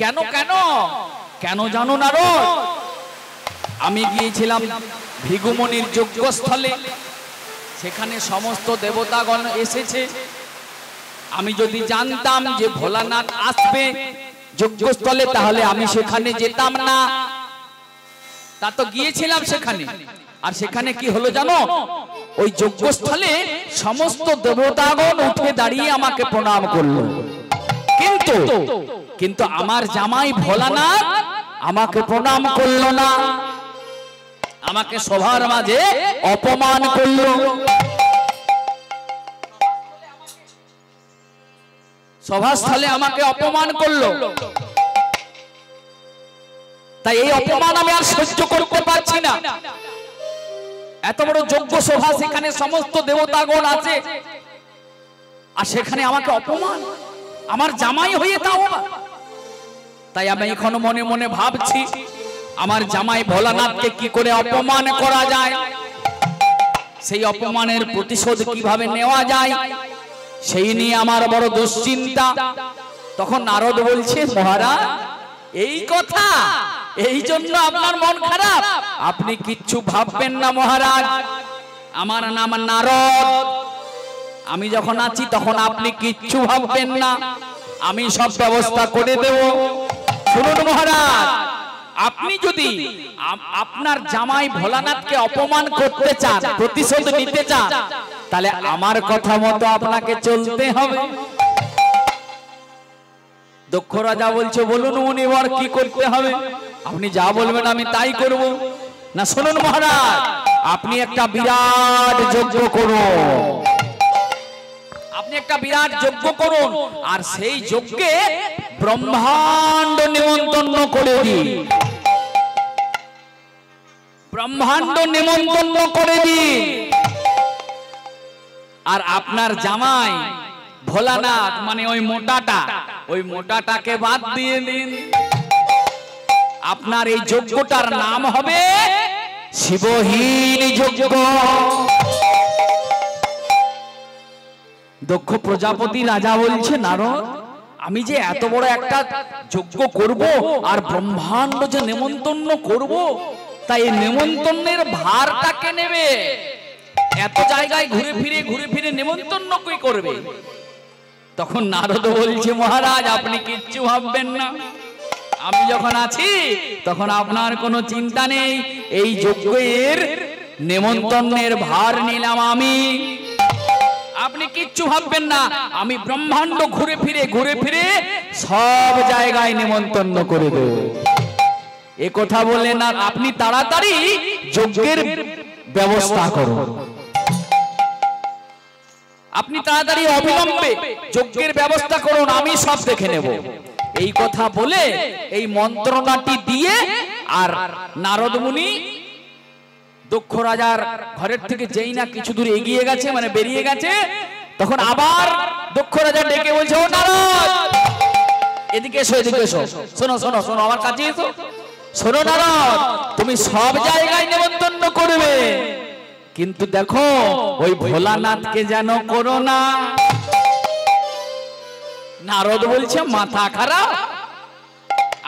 কেন কেন কেন জানো নারদ? আমি গিয়েছিলাম ভৃগুমুনির যজ্ঞস্থলে, সেখানে সমস্ত দেবতাগণ এসেছে। আমি যদি জানতাম যে ভোলানাথ আসবে যজ্ঞস্থলে, তাহলে আমি সেখানে যেতাম না। তা তো গিয়েছিলাম সেখানে, আর সেখানে কি হলো জানো? ওই যজ্ঞস্থলে সমস্ত দেবতাগণ উঠে দাঁড়িয়ে আমাকে প্রণাম করলো, কিন্তু আমার জামাই ভোলানাথ আমাকে প্রণাম করলো না, আমাকে সবার মাঝে অপমান করলো। সভাস্থলে আমাকে অপমান করলো। তাই এই অপমান আমি আর সহ্য করতে পারছি না। এত বড় যজ্ঞ সভা, সেখানে সমস্ত দেবতাগণ আছে, আর সেখানে আমাকে অপমান, আমার জামাই হয়ে তাও। তাই আমি এখনো মনে মনে ভাবছি, আমার জামাই ভোলানাথকে কি করে অপমান করা যায়, সেই অপমানের প্রতিশোধ কিভাবে নেওয়া যায়, সেই নিয়ে আমার বড় দুশ্চিন্তা। তখন নারদ বলছে, মহারাজ এই কথা, এই জন্য আপনার মন খারাপ? আপনি কিচ্ছু ভাববেন না মহারাজ, আমার নাম নারদ। আমি যখন আছি তখন আপনি কিচ্ছু ভাববেন না, আমি সব ব্যবস্থা করে দেব। শুনুন মহারাজ, আপনি যদি আপনার জামাই ভোলানাথকে অপমান করতে চান, প্রতিশোধ নিতে চান, তাহলে আমার কথা মতো আপনাকে চলতে হবে। দক্ষ রাজা বলছে, বলুন মুনিবর কি করতে হবে? আপনি যা বলবেন আমি তাই করব। না শুনুন মহারাজ, আপনি একটা বিরাট যজ্ঞ করুন, আপনি একটা বিরাট যজ্ঞ করুন, আর সেই যজ্ঞে ব্রহ্মাণ্ড নিমন্ত্রণ করে দিন, ব্রহ্মাণ্ড নিমন্ত্রণ করে দিন। আর আপনার জামাই ভোলানাথ মানে ওই মোটাটাকে বাদ দিয়ে দিন। আপনার এই যজ্ঞটার নাম হবে শিবহীন যজ্ঞ। দক্ষ প্রজাপতি রাজা বলছে, নারদ আমি যে এত বড় একটা যজ্ঞ করব, আর ব্রহ্মাণ্ড যে নেমন্তন্ন করব, তাই এই নেমন্তন্নের ভারটা কে নেবে? এত জায়গায় ঘুরে ফিরে নেমন্তন্ন কি করবে? তখন নারদ বলছে, মহারাজ আপনি কিচ্ছু ভাববেন না, আমি যখন আছি তখন আপনার কোনো চিন্তা নেই। এই যজ্ঞের নেমন্তন্নের ভার নিলাম আমি, আপনি কিচ্ছু ভাববেন না। আমি ব্রহ্মাণ্ড ঘুরে ফিরে সব জায়গায় নেমন্তন্ন করে দেব। এ কথা বলে না, আপনি তাড়াতাড়ি যজ্ঞের ব্যবস্থা করুন, আপনি তাড়াতাড়ি অবিলম্বে যজ্ঞের ব্যবস্থা করুন, আমি সব দেখে নেব। এই কথা বলে এই মন্ত্রণাটি দিয়ে, আর নারদ মুনি দক্ষ রাজার ঘরের থেকে যেই না কিছু দূর এগিয়ে গেছে, মানে বেরিয়ে গেছে, তখন আবার দক্ষ রাজা ডেকে বলছে, ও নারদ এদিকে এসো, এদিকে এসো, শোনো শোনো শোনো, আমার কাছে এসো। শোনো নারদ, তুমি সব জায়গায় নেমন্তন্ন করবে, কিন্তু দেখো ওই ভোলানাথকে যেন করো না। নারদ বলছে, মাথা খারাপ?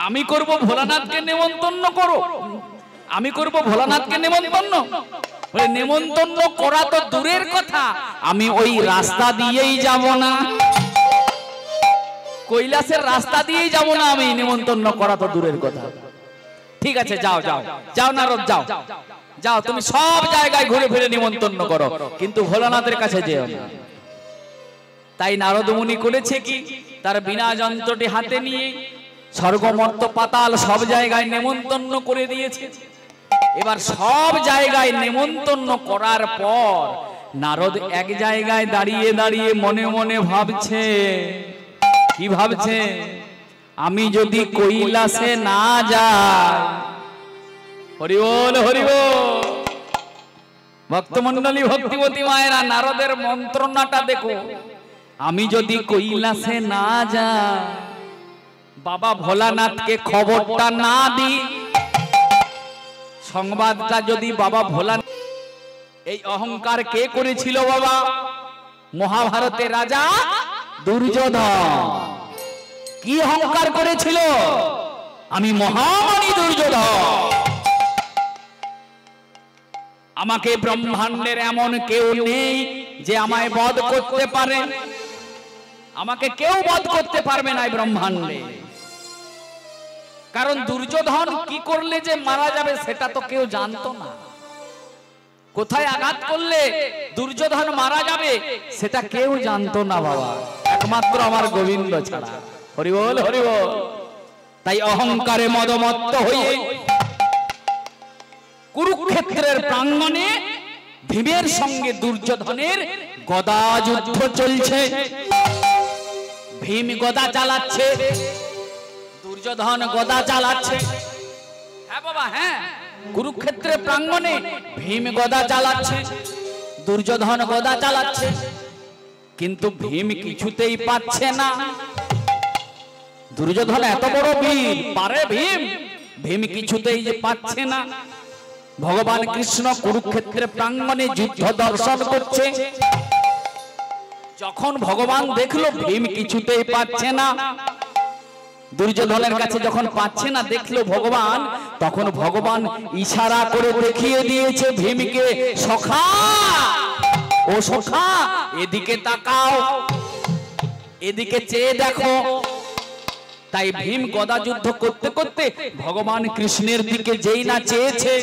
আমি করব ভোলানাথকে নেমন্তন্ন করো? আমি করব ভোলানাথকে নেমন্তন্ন? নেমন্তন্ন করা তো দূরের কথা, আমি ওই রাস্তা দিয়েই যাব না, কৈলাসের রাস্তা দিয়েই যাব না আমি, নেমন্তন্ন করা তো দূরের কথা। ঠিক আছে, যাও যাও যাও নারদ, যাও যাও, তুমি সব জায়গায় ঘুরে ফিরে নিমন্ত্রণ করো, কিন্তু ভোলানাথের কাছে যেও না। তাই নারদ মুনি করেছে কি, তার বীণা যন্ত্রটি হাতে নিয়ে স্বর্গ মর্ত পাতাল সব জায়গায় নেমন্তন্ন করে দিয়েছে। এবার সব জায়গায় নেমন্তন্ন করার পর নারদ এক জায়গায় দাঁড়িয়ে দাঁড়িয়ে মনে মনে ভাবছে, কি ভাবছে? আমি যদি কৈলাসে না যাই, হরি বল হরি বল, ভক্তমন্ডলী ভক্তিবতী মায়েরা নারদের মন্ত্রণাটা দেখো। আমি যদি কৈলাসে না যাই, বাবা ভোলানাথকে খবরটা না দিই, সংবাদটা যদি বাবা ভোলানাথ, এই অহংকার কে করেছিল বাবা? মহাভারতের রাজা দুর্যোধন। কি অহংকার করেছিল? আমি মহামানী দুর্যোধন, আমাকে ব্রহ্মাণ্ডের এমন কেউ নেই যে আমায় বধ করতে পারে, আমাকে কেউ বধ করতে পারবে না ব্রহ্মাণ্ডে। কারণ দুর্যোধন কি করলে যে মারা যাবে সেটা তো কেউ জানতো না। কোথায় আঘাত করলে দুর্যোধন মারা যাবে সেটা কেউ জানতো না বাবা, একমাত্র আমার গোবিন্দ ছাড়া। হরি বল, হরি বল। তাই অহংকারে মদমত্ত হয়ে কুরুক্ষেত্রের প্রাঙ্গণে ভীমের সঙ্গে দুর্যোধনের গদা যুদ্ধ চলছে। ভীম গদা চালাচ্ছে, দুর্যোধন গদা চালাচ্ছে। হ্যাঁ বাবা, হ্যাঁ, কুরুক্ষেত্রের প্রাঙ্গণে ভীম গদা চালাচ্ছে, দুর্যোধন গদা চালাচ্ছে, কিন্তু ভীম কিছুতেই পাচ্ছে না। দুর্যোধন এত বড় বীর, পারে ভীম? ভীম কিছুতেই যে পাচ্ছে না। ভগবান কৃষ্ণ কুরুক্ষেত্রের প্রাঙ্গণে যুদ্ধ দর্শন করছে। যখন ভগবান দেখলো ভীম কিছুতেই পাচ্ছে না, দুর্যোধনের কাছে যখন পাচ্ছে না দেখলো ভগবান, তখন ভগবান ইশারা করে দেখিয়ে দিয়েছে ভীমকে, সখা, ও সখা, এদিকে তাকাও, এদিকে চেয়ে দেখো। তাই ভীম গদা যুদ্ধ করতে করতে ভগবান কৃষ্ণের দিকে যেই না চেয়েছে,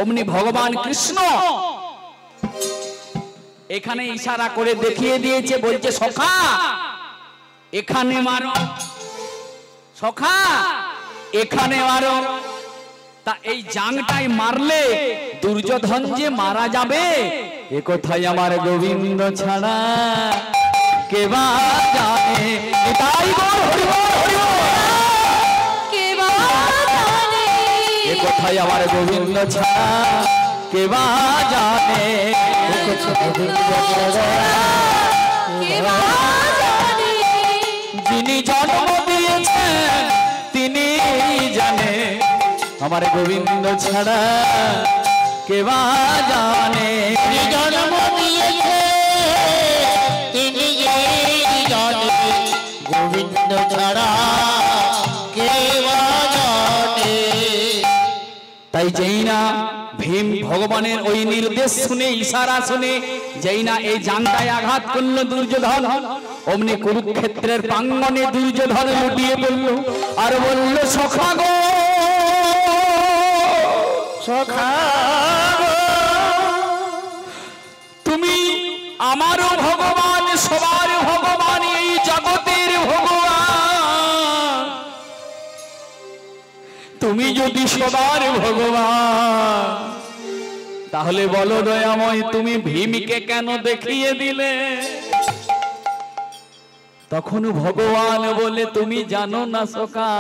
অমনি ভগবান কৃষ্ণ এখানে ইশারা করে দেখিয়ে দিয়েছে, বলছে সখা এখানে মারো, সখা এখানে মারো। তা এই জাংটাই মারলে দুর্যোধন যে মারা যাবে এ কথাই আমার গোবিন্দ ছাড়া কে বা জানে। তাই বল, হরি বল, হরি বল। কে বা জানে, এ কথাই আমার গোবিন্দ ছাড়া কে বা জানে। যিনি জন্ম দিয়েছেন তিনি জানে, আমার গোবিন্দ ছাড়া কে বা জানে। জন্ম দিয়েছে তিনি জানে, গোবিন্দ ছাড়া কে বা জানে। তাই যেই না ভীম ভগবানের ওই নির্দেশ শুনে, ইশারা শুনে যেই না এই জানটায় আঘাত করলো দুর্যোধন, অমনি কুরুক্ষেত্রের প্রাঙ্গণে দুর্যোধন লুটিয়ে পড়ল আর বলল, সখা গো, সখা তুমি আমারও ভগবান, সবার ভগবান, এই জগতের ভগবান। তুমি যদি সবার ভগবান তাহলে বলো দয়াময়, তুমি ভীমকে কেন দেখিয়ে দিলে? তখন ভগবান বলে, তুমি জানো না সখা,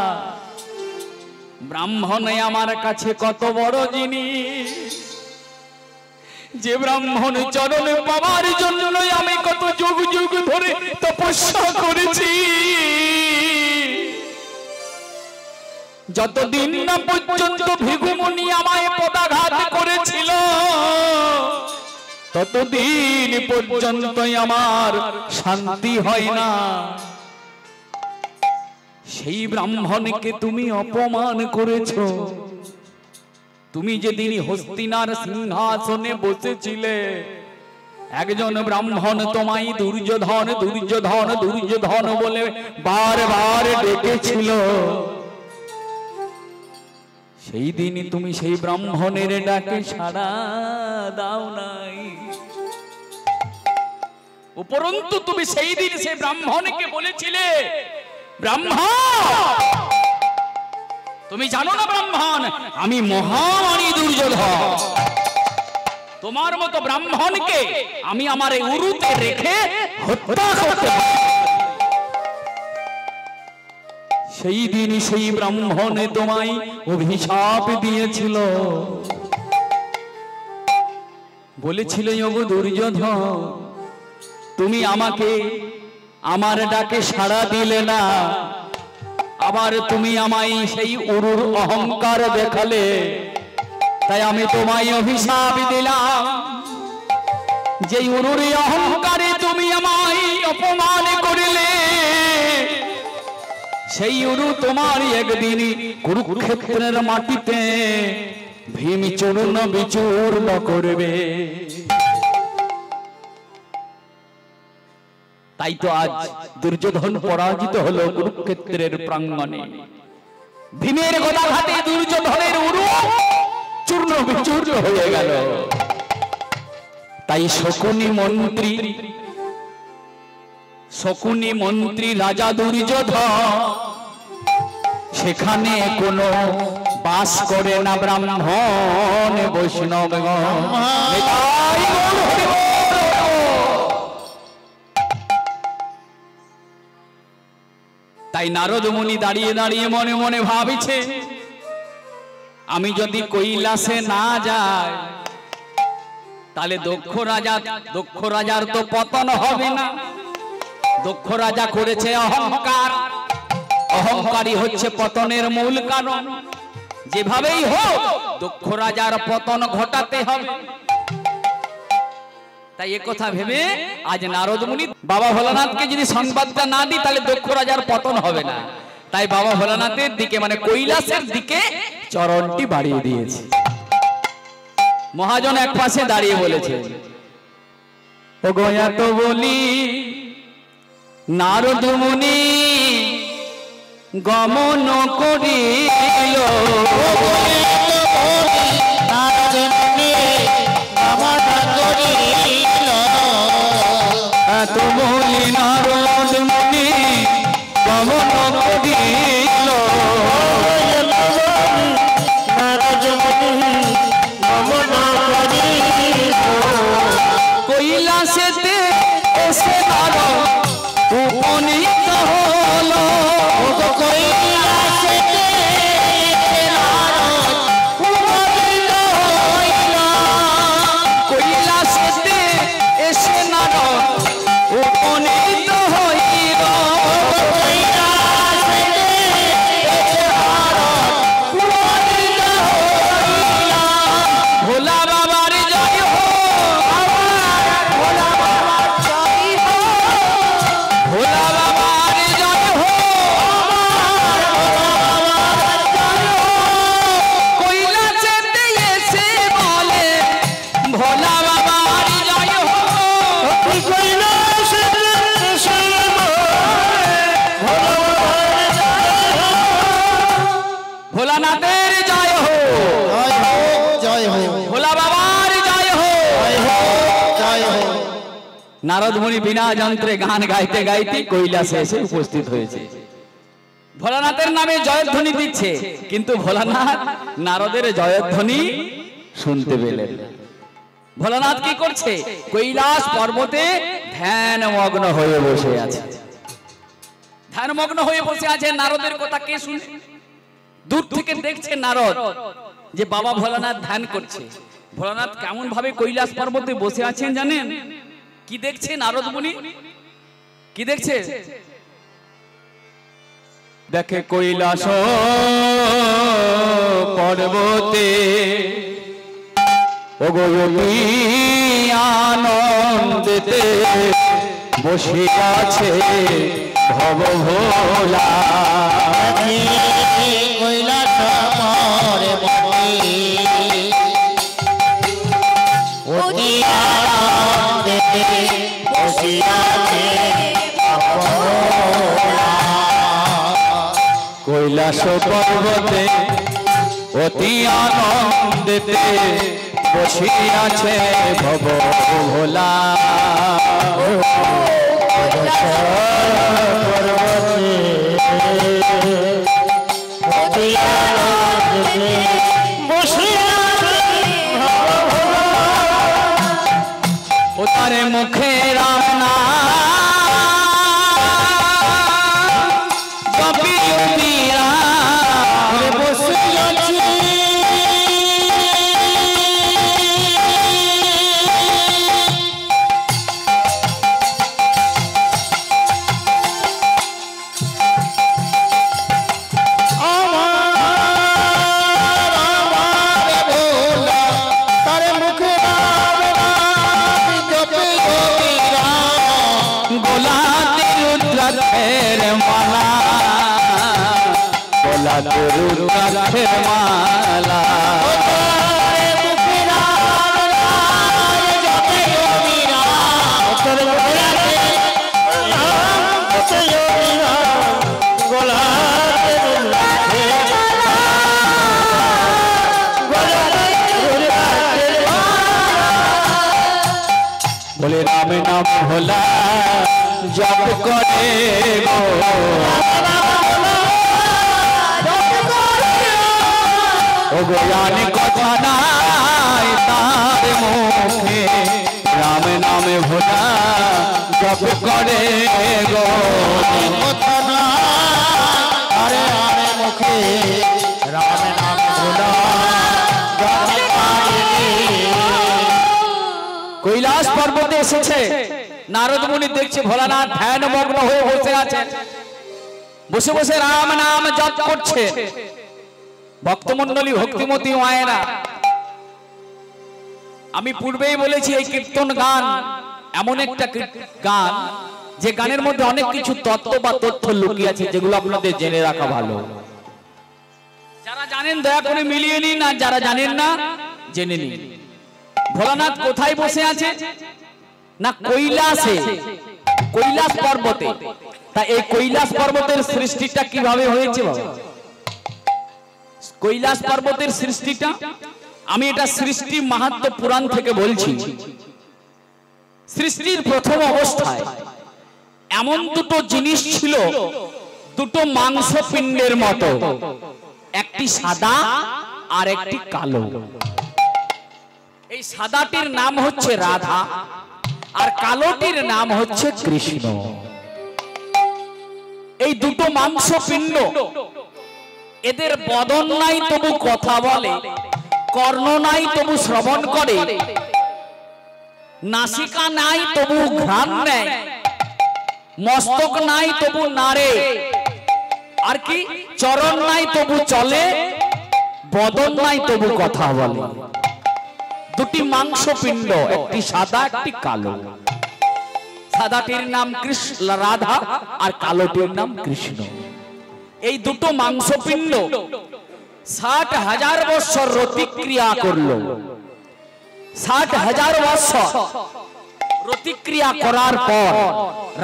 ব্রাহ্মণ আমার কাছে কত বড় জিনিস, যে ব্রাহ্মণ চরণ পাওয়ার জন্য আমি কত যুগ যুগ ধরে তপস্যা করেছি। যতদিন না পর্যন্ত ভৃগুমুনি আমায় পদাঘাত করেছিল ততদিন পর্যন্ত আমার শান্তি হয় না। সেই ব্রাহ্মণকে তুমি অপমান করেছো। তুমি যেদিন হস্তিনার সিংহাসনে বসেছিলে, একজন ব্রাহ্মণ তোমায় দুর্যোধন দুর্যোধন দুর্যোধন বলে বারবার ডেকেছিল। সেই দিন তুমি সেই ব্রাহ্মণের ডাকে সাড়া দাও নাই। উপরন্তু তুমি সেই দিন সেই ব্রাহ্মণকে বলেছিলে, ব্রাহ্মণ তুমি জানো না ব্রাহ্মণ, আমি মহামানী দুর্যোধন, তোমার মতো ব্রাহ্মণকে আমি আমার উরুতে রেখে হত্যা করতে পারি। সেই দিন সেই ব্রাহ্মণ তোমায় অভিশাপ দিয়েছিল, বলেছিল, ওগো দুর্যোধন, তুমি আমাকে আমার ডাকে সাড়া দিলে না, আবার তুমি আমায় সেই উরুর অহংকার দেখালে, তাই আমি তোমায় অভিশাপ দিলাম, যে উরুর অহংকারে তুমি আমায় অপমান করলে, সেই উরু তোমারই একদিন কুরুক্ষেত্রের মাটিতে ভীম চূর্ণ বিচূর্ণ করবে। তাই তো আজ দুর্যোধন পরাজিত হলো কুরুক্ষেত্রের প্রাঙ্গণে। ভীমের গদাঘাতে দুর্যোধনের উরু চূর্ণ বিচূর্ণ হয়ে গেল। তাই শকুনি মন্ত্রী রাজা দুর্যোধন সেখানে কোনো বাস করে না ব্রাহ্মণ বৈষ্ণব। তাই নারদ মুনি দাঁড়িয়ে দাঁড়িয়ে মনে মনে ভাবিছে, আমি যদি কৈলাসে না যাই তাহলে দক্ষ রাজার তো পতন হবে না। দক্ষ রাজা করেছে অহংকার, অহংকারী হচ্ছে পতনের মূল কারণ। যেভাবেই হোক দক্ষ রাজার পতন ঘটাতে হবে। তাই এ কথা ভেবে আজ নারদ মুনি বাবা ভোলানাথকে যদি সংবাদটা না দিই তাহলে দক্ষ রাজার পতন হবে না। তাই বাবা ভোলানাথের দিকে মানে কৈলাসের দিকে চরণটি বাড়িয়ে দিয়েছে। মহাজন এক পাশে দাঁড়িয়ে বলেছে, ও গয়া তো বলি নারদ মুনি গমন করিল। এত বলি নারদ মুনি গমন করিল। কৈলাসেতে এসে নারদ উপনীত হলো। কৈলাসেতে নারদ উপনীত হইল। কৈলাসেতে এসে নারদ উপনীত হইল। কৈলাসেতে এসে নারদ উপনীত হইল। ভোলা বাবার জয় হো, ভোলা বাবার জয় হো, ভোলা বাবার জয় হো, কৈলাসেতে এসে বলে ভোলা বাবার জয় হো। কৈলাসেতে এসে ভোলানাথের জয় হো, জয় হো, ভোলা বাবার জয় হো। জয় হো। নারদ মুনি বিনা যন্ত্রে গান গাইতে গাইতে কৈলাসে এসে উপস্থিত হয়েছে। ভোলানাথের নামে জয়ধ্বনি দিচ্ছে, কিন্তু ভোলানাথ নারদের জয়ধ্বনি শুনতে পেলেন। ভোলানাথ কি করছে? কৈলাস পর্বতে ধ্যানমগ্ন হয়ে বসে আছে। ধ্যানমগ্ন হয়ে বসে আছে। নারদের কথা কে শুনে? দূর থেকে দেখছে নারদ যে বাবা ভোলানাথ ধ্যান করছে। ভোলানাথ কেমন ভাবে কৈলাস পর্বতে বসে আছেন জানেন? কি দেখছে নারদ মুনি? কি দেখছে? দেখে কৈলাস পর্বতে ওগোয়ী আনন্দেতে বসে আছে ভব ভোলা। কৈলাস পর্বতে অতি আনন্দেতে বসে আছে ভোলা। কৈলাস পর্বতে অতি আনন্দেতে বসে আছে ভব ভোলা। ও তারে মুখে রাম নাম কপিলা বসে আছে। গোলাপের রুদ্রাক্ষের মালা बोले राम नाम भोला जप करे गो ओ ज्ञान कथा नाई तार मुखे राम नाम भोला जप करे गो कथा ना अरे आरे मुखे राम नाम भोला কৈলাস পর্বতে এসেছে নারদ মুনি দেখছে ভোলানাথ ধ্যানমগ্ন হয়ে বসে আছে বসে বসে রাম নাম জপ করছে ভক্তমণ্ডলী ভক্তিমতী মায়েরা আমি পূর্বেই বলেছি এই কীর্তন গান এমন একটা গান যে গানের মধ্যে অনেক কিছু তত্ত্ব বা তথ্য লুকিয়ে আছে যেগুলো আপনাদের জেনে রাখা ভালো যারা জানেন দয়া করে মিলিয়ে নিন আর যারা জানেন না জেনে নিন ভোলানাথ কোথায় বসে আছে না কৈলাসে কৈলাস পর্বতে তা এই কৈলাস পর্বতের সৃষ্টিটা কিভাবে হয়েছে বাবা কৈলাস পর্বতের সৃষ্টিটা আমি এটা সৃষ্টি মাহাত্ম্য পুরাণ থেকে বলছি সৃষ্টির প্রথম অবস্থায় এমন দুটো জিনিস ছিল দুটো মাংসপিণ্ডের মতো একটি সাদা আর একটি কালো এই সাদাটির নাম হচ্ছে রাধা আর কালোটির নাম হচ্ছে কৃষ্ণ এই দুটো মাংসপিণ্ড এদের বদন নাই তবু কথা বলে কর্ণ নাই তবু শ্রবণ করে নাসিকা নাই তবু ঘ্রাণ নেয় মস্তক নাই তবু নাড়ে আর কি চরণ নাই তবু চলে বদন নাই তবু কথা বলে দুটি মাংসপিণ্ড একটি সাদা একটি কালো সাদাটির নাম কৃষ্ণ রাধা আর কালোটির নাম কৃষ্ণ এই দুটো মাংসপিণ্ড ৬০,০০০ বছর প্রতিক্রিয়া করলো ৬০,০০০ বছর প্রতিক্রিয়া করার পর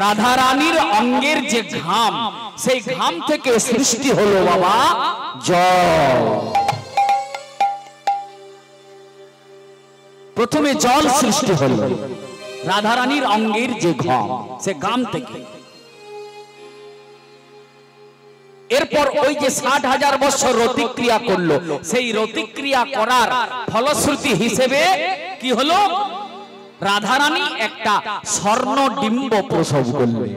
রাধা রানীর অঙ্গের যে ঘাম সেই ঘাম থেকে সৃষ্টি হলো বাবা জল প্রথমে জল সৃষ্টি হলো রাধা রানীর অঙ্গের যে ঘাম সে ঘাম থেকে এরপর ওই যে ৬০,০০০ বছর প্রতিক্রিয়া করলো সেই প্রতিক্রিয়া করার ফলশ্রুতি হিসেবে কি হলো রাধা রানী একটা স্বর্ণ ডিম্ব প্রসব করলেন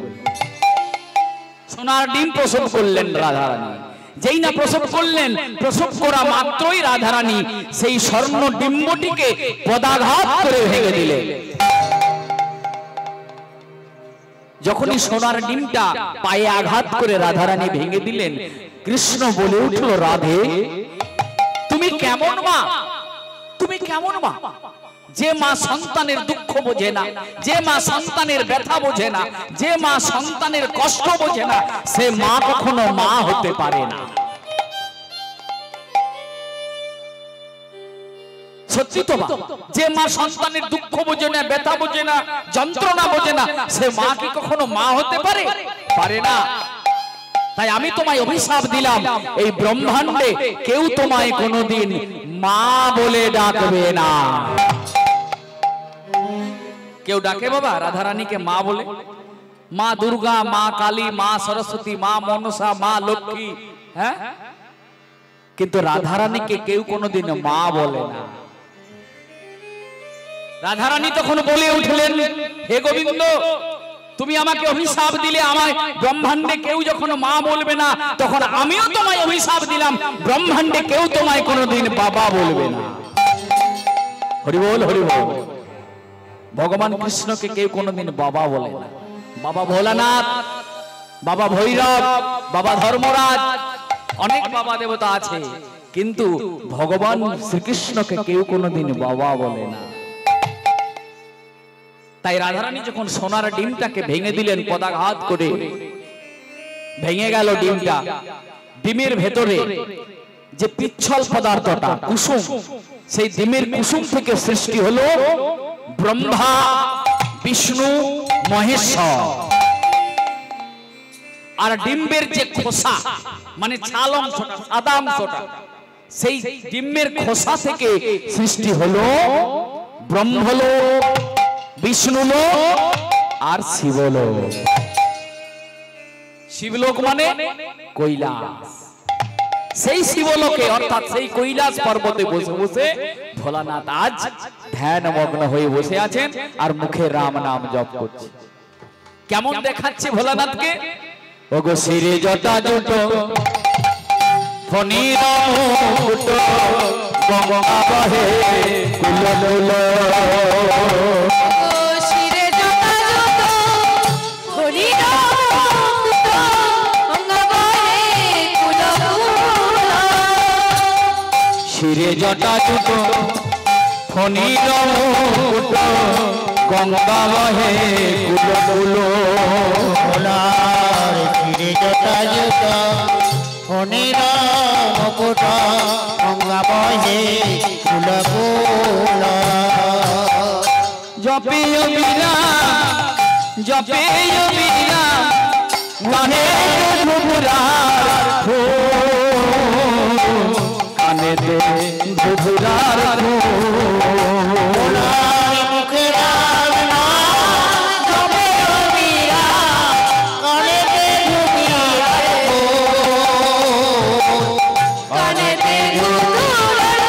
সোনার ডিম প্রসব করলেন রাধা রানী যেই না প্রসব করলেন প্রসব করা মাত্রই রাধা রানী সেই স্বর্ণ ডিম্বটিকে পদাঘাত করে ভেঙে দিলেন যখনই সোনার ডিমটা পায়ে আঘাত করে রাধা রানী ভেঙে দিলেন কৃষ্ণ বলে উঠল রাধে তুমি কেমন মা তুমি কেমন মা যে মা সন্তানের দুঃখ বোঝে না যে মা সন্তানের ব্যথা বোঝে না যে মা সন্তানের কষ্ট বোঝে না সে মা কখনো মা হতে পারে না সত্যি তো যে মা সন্তানের দুঃখ বোঝে না ব্যথা বোঝে না যন্ত্রণা বোঝে না সে মা কি কখনো মা হতে পারে পারে না তাই আমি তোমায় অভিশাপ দিলাম এই ব্রহ্মাণ্ডে কেউ তোমায় কোনোদিন মা বলে ডাকবে না কেউ ডাকে বাবা রাধা রানীকে মা বলে মা দুর্গা মা কালী মা সরস্বতী মা মনসা মা লক্ষ্মী হ্যাঁ কিন্তু রাধা রানীকে কেউ কোনোদিন মা বলে না রাধা রানী তখন বলে উঠলেন হে গোবিন্দ তুমি আমাকে অভিশাপ দিলে আমায় ব্রহ্মাণ্ডে কেউ যখন মা বলবে না তখন আমিও তোমায় অভিশাপ দিলাম ব্রহ্মাণ্ডে কেউ তোমায় কোনোদিন বাবা বলবে না হরি বল হরি বল ভগবান কৃষ্ণকে কেউ কোনোদিন বাবা বলে না বাবা ভোলানাথ বাবা ভৈরব বাবা ধর্মরাজ অনেক বাবা দেবতা আছে কিন্তু ভগবান শ্রীকৃষ্ণকে কেউ কোনোদিন বাবা বলে না তাই রাধারানী যখন সোনার ডিমটাকে ভেঙে দিলেন পদাঘাত করে ভেঙে গেল ডিমটা ডিমের ভেতরে যে পিচ্ছল পদার্থটা কুসুম, সেই ডিমের কুসুম থেকে সৃষ্টি হলো ব্রহ্মা, বিষ্ণু, মহেশ্বর। আর ডিম্বের যে খোসা মানে ছাল অংশটা, সাদা অংশটা, সেই ডিম্বের খোসা থেকে সৃষ্টি হলো ব্রহ্মলোক, বিষ্ণুলোক আর শিবলোক। শিবলোক মানে কৈলাস। সেই শিবলোকে অর্থাৎ সেই কৈলাস পর্বতে বসে বসে ভোলানাথ আজ ধ্যানমগ্ন হয়ে বসে আছেন আর মুখে রাম নাম জপ করছে। কেমন দেখাচ্ছে ভোলানাথকে? ওগো শিরে জটা জুটো ফণি মুকুট গঙ্গা বহে কুল কুল। শিরে জটা জুটো ফণি মুকুট গঙ্গা বহে কুল কুল। শিরে জটা জুটো ফণি মুকুট গঙ্গা বহে কুল কুল। ভোলার শিরে জটা জুটো ফণি মুকুট গঙ্গা বহে কুল কুল। জপে বীরা জপে বীরা কানে ধুধুরার ফুল, কানে ধুধুরার ফুল। মুখে রাম নাম জপে বীরা কানে ধুধুরার ফুল। কানেতে ধুধুরার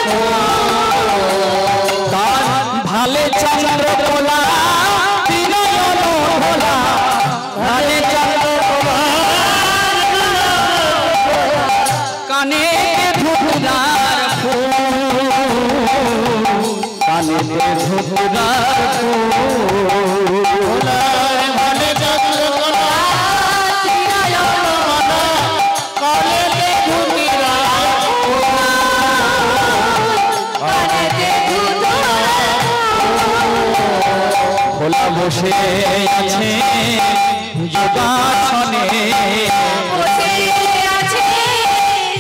তার ভালে চন্দ্র কোলা বিনয়ন ভোলা, ভালে চন্দ্র কোলা কানে ধুধুরার ফুল, কানে ধুধুরার ফুল। ভোলার ভালে চন্দ্রকোনা কানে ধুধুরার ফুল। কানেতে ধুধুরার ভোলা বসে আছে যোগাসনে, বসে আছে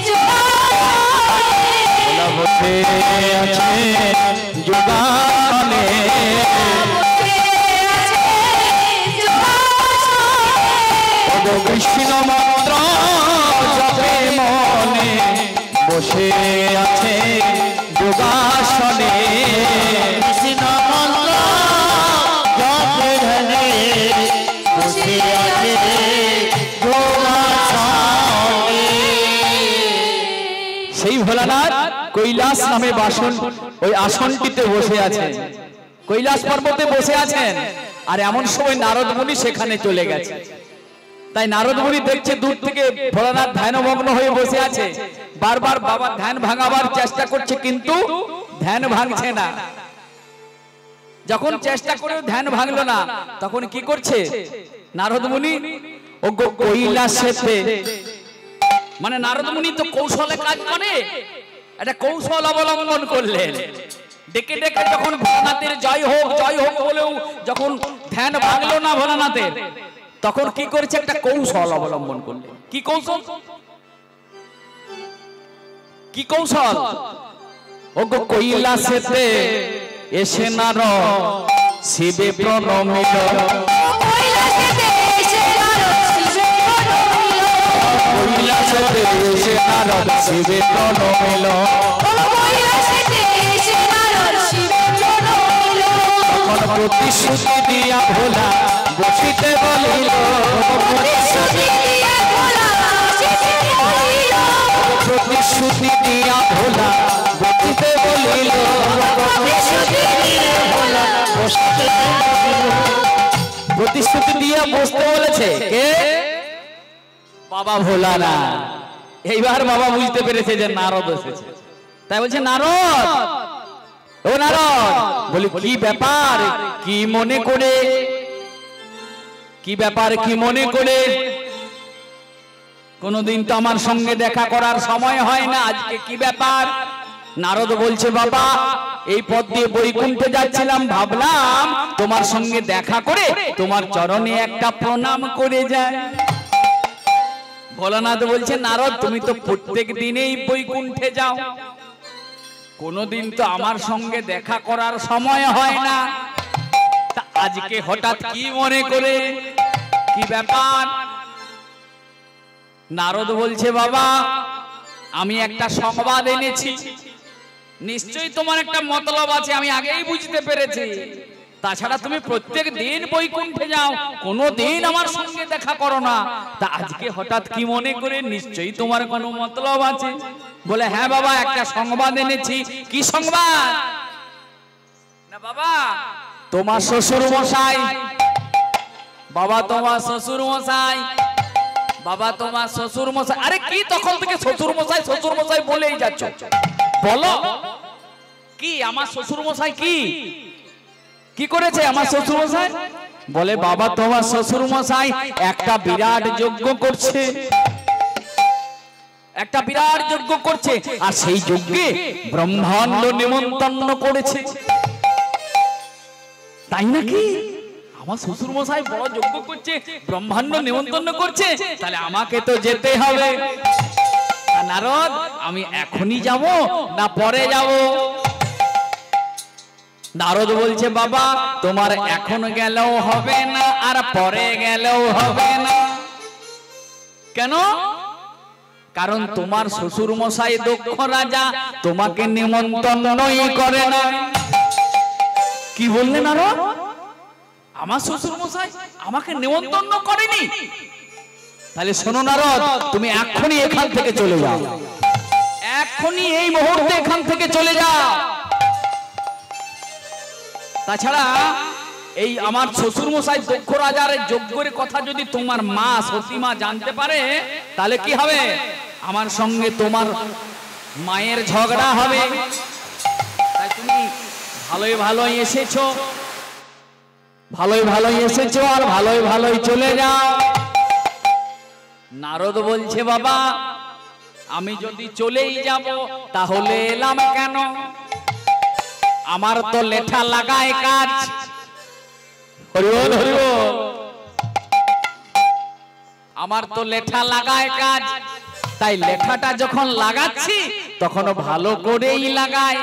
জুবানে। ভোলা বসে আছে যোগাসনে। বসে আছে জুবানে। কৃষ্ণ মন্ত্র জপে মনে বসে আছে যোগাসনে। কৃষ্ণ মন্ত্র জপে ধনে বসে আছে যোগাসনে। সেই ভোলানাথ কৈলাস নামে বাসন ওই আসনটিতে বসে আছেন, কৈলাস পর্বতে বসে আছেন। আর এমন সময় নারদ মুনি সেখানে চলে গেছে। তাই নারদ মুনি দেখছে দূর থেকে ভোলানাথ ধ্যানমগ্ন হয়ে বসে আছে। বারবার বাবা ধ্যান ভাঙাবার চেষ্টা করছে কিন্তু ধ্যান ভাঙছে না। যখন চেষ্টা করে ধ্যান ভাঙলো না তখন কি করছে নারদ মুনি? ও গো কৈলাসেতে, মানে নারদ মুনি তো কৌশলে কাজ করে, একটা কৌশল অবলম্বন করলেন। ডেকে ডেকে যখন ভোলানাথের জয় হোক বলেও যখন ধ্যান ভাঙলো না ভোলানাথের, তখন কি করছে? একটা কৌশল অবলম্বন করলেন। কি কৌশল? কি কৌশল? ও গো কৈলাসেতে এসে নারদ শিবে প্রণমিল, কৈলাসেতে এসে নারদ শিবে প্রণমিল। কৈলাসেতে এসে নারদ শিবে প্রণমিল। কৈলাসেতে এসে নারদ শিবে প্রণমিল। তখন প্রতিশ্রুতি দিয়া ভোলা বসিতে বলিল, প্রতিশ্রুতি দিয়া ভোলা বসিতে বলিল। প্রতিশ্রুতি দিয়া ভোলা বসিতে বলিল। প্রতিশ্রুতি দিয়া ভোলা বসে প্রতিশ্রুতি দিয়ে বসতে বলেছে কে? বাবা ভোলানাথ। এইবার বাবা বুঝতে পেরেছে যে নারদ এসেছে, তাই বলছে নারদ, ও নারদ, বলি কি ব্যাপার, কি মনে করে, কি ব্যাপার, কি মনে করে? কোনদিন তো আমার সঙ্গে দেখা করার সময় হয় না, আজকে কি ব্যাপার? নারদ বলছে বাবা এই পথ দিয়ে বৈকুণ্ঠে যাচ্ছিলাম, ভাবলাম তোমার সঙ্গে দেখা করে তোমার চরণে একটা প্রণাম করে যায়। ভোলানাথ বলছে নারদ তুমি তো প্রত্যেক দিনেই বৈকুণ্ঠে যাও, কোনদিন তো আমার সঙ্গে দেখা করার সময় হয় না, তা আজকে হঠাৎ কি মনে করে, কি ব্যাপার? নারদ বলছে বাবা আমি একটা সংবাদ এনেছি, নিশ্চয়ই তোমার একটা মতলব আছে, আমি আগেই বুঝতে পেরেছি। তাছাড়া তুমি প্রত্যেক দিন বৈকুণ্ঠে যাও, কোনোদিন আমার সঙ্গে দেখা করো না, তা আজকে হঠাৎ কি মনে করে, নিশ্চয়ই তোমার কোনো মতলব আছে। বলে হ্যাঁ বাবা একটা সংবাদ এনেছি। কি সংবাদ? না বাবা তোমার শ্বশুর মশাই, বাবা তোমার শ্বশুর মশাই, বাবা তোমার শ্বশুর মশাই। আরে কি তখন থেকে শ্বশুর মশাই বলেই যাচ্ছ, বলো কি আমার শ্বশুর মশাই কি করেছে আমার শ্বশুর মশাই? বলে বাবা তোমার শ্বশুর মশাই একটা বিরাট যজ্ঞ করছে, একটা বিরাট যজ্ঞ করছে, আর সেই যজ্ঞে ব্রহ্মাণ্ড নিমন্ত্রণ করেছে। তাই নাকি? আমার শ্বশুর মশাই বড় যজ্ঞ করছে, ব্রহ্মাণ্ড নিমন্ত্রণ করছে, তাহলে আমাকে তো যেতে হবে। নারদ আমি এখনই যাব না পরে যাব? নারদ বলছে বাবা তোমার এখন গেলেও হবে না আর পরে গেলেও হবে না। কেন? কারণ তোমার শ্বশুর মশাই দক্ষ রাজা তোমাকে নিমন্ত্রণই করে না। কি বললেন নারদ? আমার শ্বশুর মশাই আমাকে নিমন্ত্রণ করেনি? তাহলে শোনো নারদ তুমি এখনই এখান থেকে চলে যাও, এখনই এই মুহূর্তে এখান থেকে চলে যাও। তাছাড়া এই আমার শ্বশুর মশাই দক্ষ রাজার যজ্ঞের কথা যদি তোমার মা সতীমা জানতে পারে তাহলে কি হবে? আমার সঙ্গে তোমার মায়ের ঝগড়া হবে। তাই তুমি ভালোই এসেছো, ভালোই এসেছো আর ভালোই চলে যাও। নারদ বলছে বাবা আমি যদি চলেই যাব তাহলে এলাম কেন? আমার তো লেঠা লাগায় কাজ। হরি বল হরি বল। আমার তো লেঠা লাগায় কাজ, তাই লেখাটা যখন লাগাচ্ছি তখন ভালো করেই লাগাই।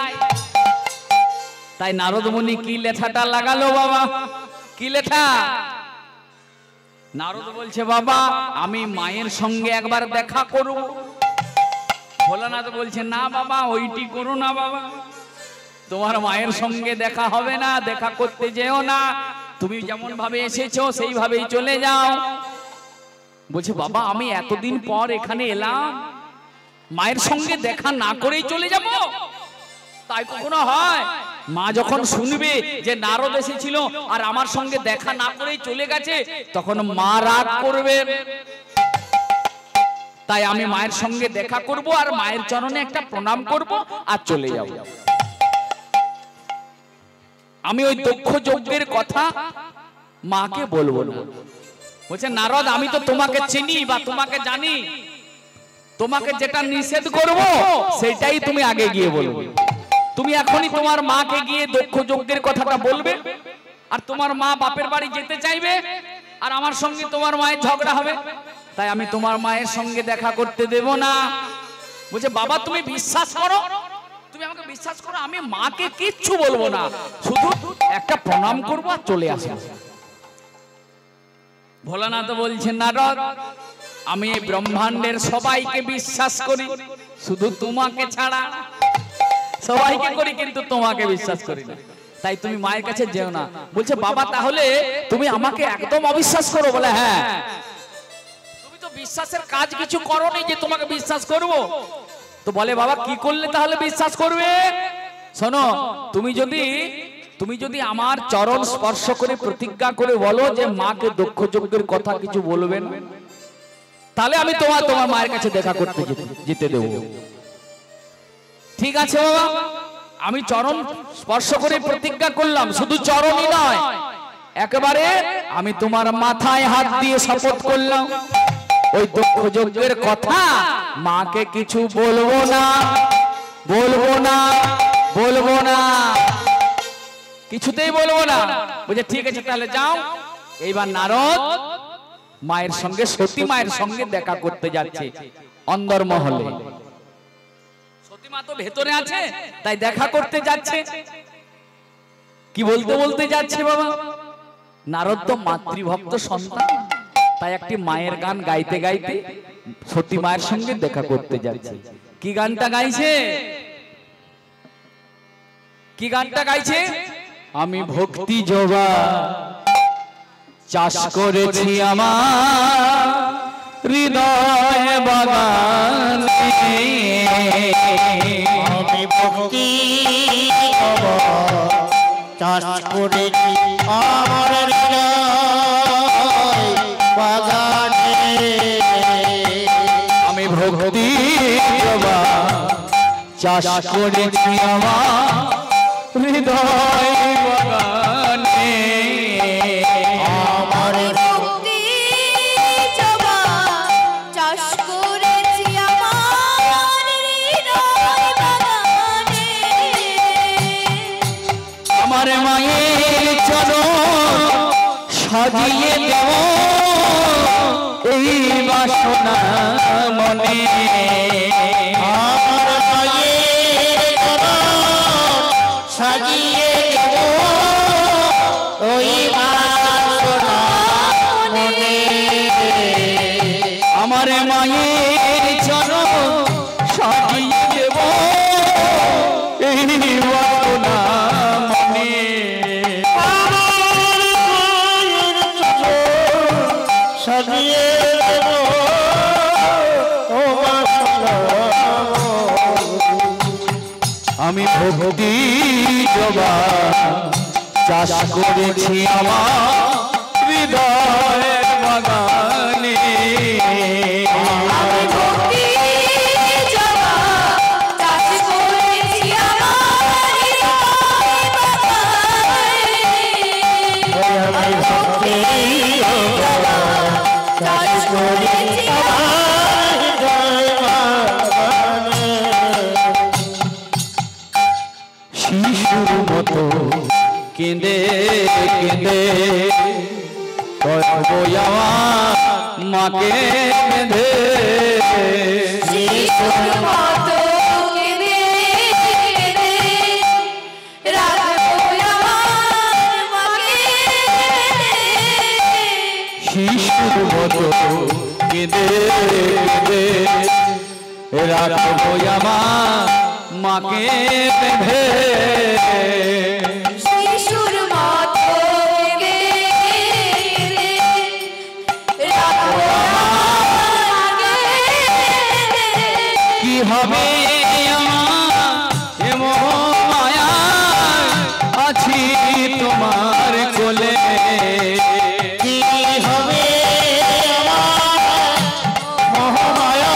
তাই নারদ মুনি কি লেখাটা লাগালো বাবা? কি লেখা? নারদ বলছে বাবা আমি মায়ের সঙ্গে একবার দেখা করব। ভোলানাথ বলছে না বাবা ওইটি করো না বাবা, তোমার মায়ের সঙ্গে দেখা হবে না, দেখা করতে যেও না, তুমি যেমন ভাবে এসেছো সেইভাবেই চলে যাও। বলছে বাবা আমি এতদিন পর এখানে এলাম, মায়ের সঙ্গে দেখা না করেই চলে যাব? তাই কখনো হয়? মা যখন শুনবে যে নারদ এসেছিল আর আমার সঙ্গে দেখা না করেই চলে গেছে তখন মা রাগ করবে। তাই আমি মায়ের সঙ্গে দেখা করব আর মায়ের চরণে একটা প্রণাম করব আর চলে যাব। আমি ওই দক্ষ যজ্ঞের কথা মাকে বলবো না। বলছে নারদ আমি তো তোমাকে চিনি বা তোমাকে জানি, তোমাকে যেটা নিষেধ করব সেটাই তুমি আগে গিয়ে বলবে। তুমি এখনই তোমার মাকে গিয়ে দক্ষ যজ্ঞের কথাটা বলবে, আর তোমার মা বাপের বাড়ি যেতে চাইবে আর আমার সঙ্গে তোমার মায়ের ঝগড়া হবে, তাই আমি তোমার মায়ের সঙ্গে দেখা করতে দেব না। বলছে বাবা তুমি বিশ্বাস করো, তুমি আমাকে বিশ্বাস করো, আমি মাকে কিচ্ছু বলবো না, শুধু একটা প্রণাম করবো আর চলে আসবো। ভোলানাথ বলছেন নারদ আমি এই ব্রহ্মাণ্ডের সবাইকে বিশ্বাস করি, শুধু তোমাকে ছাড়া। সবাইকে করি কিন্তু তোমাকে বিশ্বাস করি না, তাই তুমি মায়ের কাছে যেও না। বলছে বাবা তাহলে তুমি আমাকে একদম অবিশ্বাস করো? বলে হ্যাঁ, তুমি তো বিশ্বাসের কাজ কিছু করোনি যে তোমাকে বিশ্বাস করব। তো বলে বাবা কি করলে তাহলে বিশ্বাস করবে? শোনো তুমি যদি আমার চরণ স্পর্শ করে প্রতিজ্ঞা করে বলো যে মাকে দক্ষ যজ্ঞের কথা কিছু বলবেন, তাহলে আমি তোমার মায়ের কাছে দেখা করতে যেতে দেব। ঠিক আছে বাবা, আমি চরণ স্পর্শ করে প্রতিজ্ঞা করলাম, শুধু চরণই নয় একেবারে আমি তোমার মাথায় হাত দিয়ে শপথ করলাম ওই দক্ষ যজ্ঞের কথা মাকে কিছু বলবো না, কিছুতেই বলবো না। বুঝে ঠিক আছে তাহলে যাও। এইবার নারদ মায়ের সঙ্গে, সতী মায়ের সঙ্গে দেখা করতে যাচ্ছে অন্দরমহলে। সতী মা তো ভেতরে আছে, তাই দেখা করতে যাচ্ছে। কি বলতে বলতে যাচ্ছে বাবা? নারদ তো মাতৃভক্ত সন্তান, তাই একটি মায়ের গান গাইতে গাইতে সতী মায়ের সঙ্গে দেখা করতে যাচ্ছে। কি গানটা গাইছে? কি গানটা গাইছে? আমি ভক্তি জবা চাষ করেছি আমার হৃদয় বাগানে, আমি ভক্তি চাষ করেছি আমার হৃদয় বাগানে, আমি ভক্তি জবা চাষ করেছি আমার হৃদয় বাগানে, আমার ভক্তি জবা চাষ করেছি আমার হৃদয় বাগানে, আমার মায়ের চরণ সাজিয়ে দেব এই বাসনা মনে, আমার মায়ের চরণ সাজিয়ে দেব ওই বাসনা মনে, আমার মায়ের চরণ সাজিয়ে দেব এই বাসনা মনে, সাজিয়ে দেব ও বাসনা, আমি ভক্তি জবা চাষ করেছি আমার হৃদয়ের বাগানে, আমি ভক্তি জবা চাষ করেছি আমার হৃদয় বাগানে, আমি ভক্তি জবা চাষ করেছি আমার হৃদয় বাগানে, শিশুর মতো কেঁদে কেঁদে করবো আমার মাকে বেঁধে, শিশুর মতো কেঁদে কেঁদে রাখবো আমার মাকে বেঁধে, শিশুর মতো কেঁদে কেঁদে রাখবো আমার মাকে বেঁধে, শিশুর মতো কেঁদে কেঁদে রাখবো আমার মাকে বেঁধে, কি হবে আমার এ মোহ মায়া আছি তোমার কোলে, কি হবে আমার মহামায়া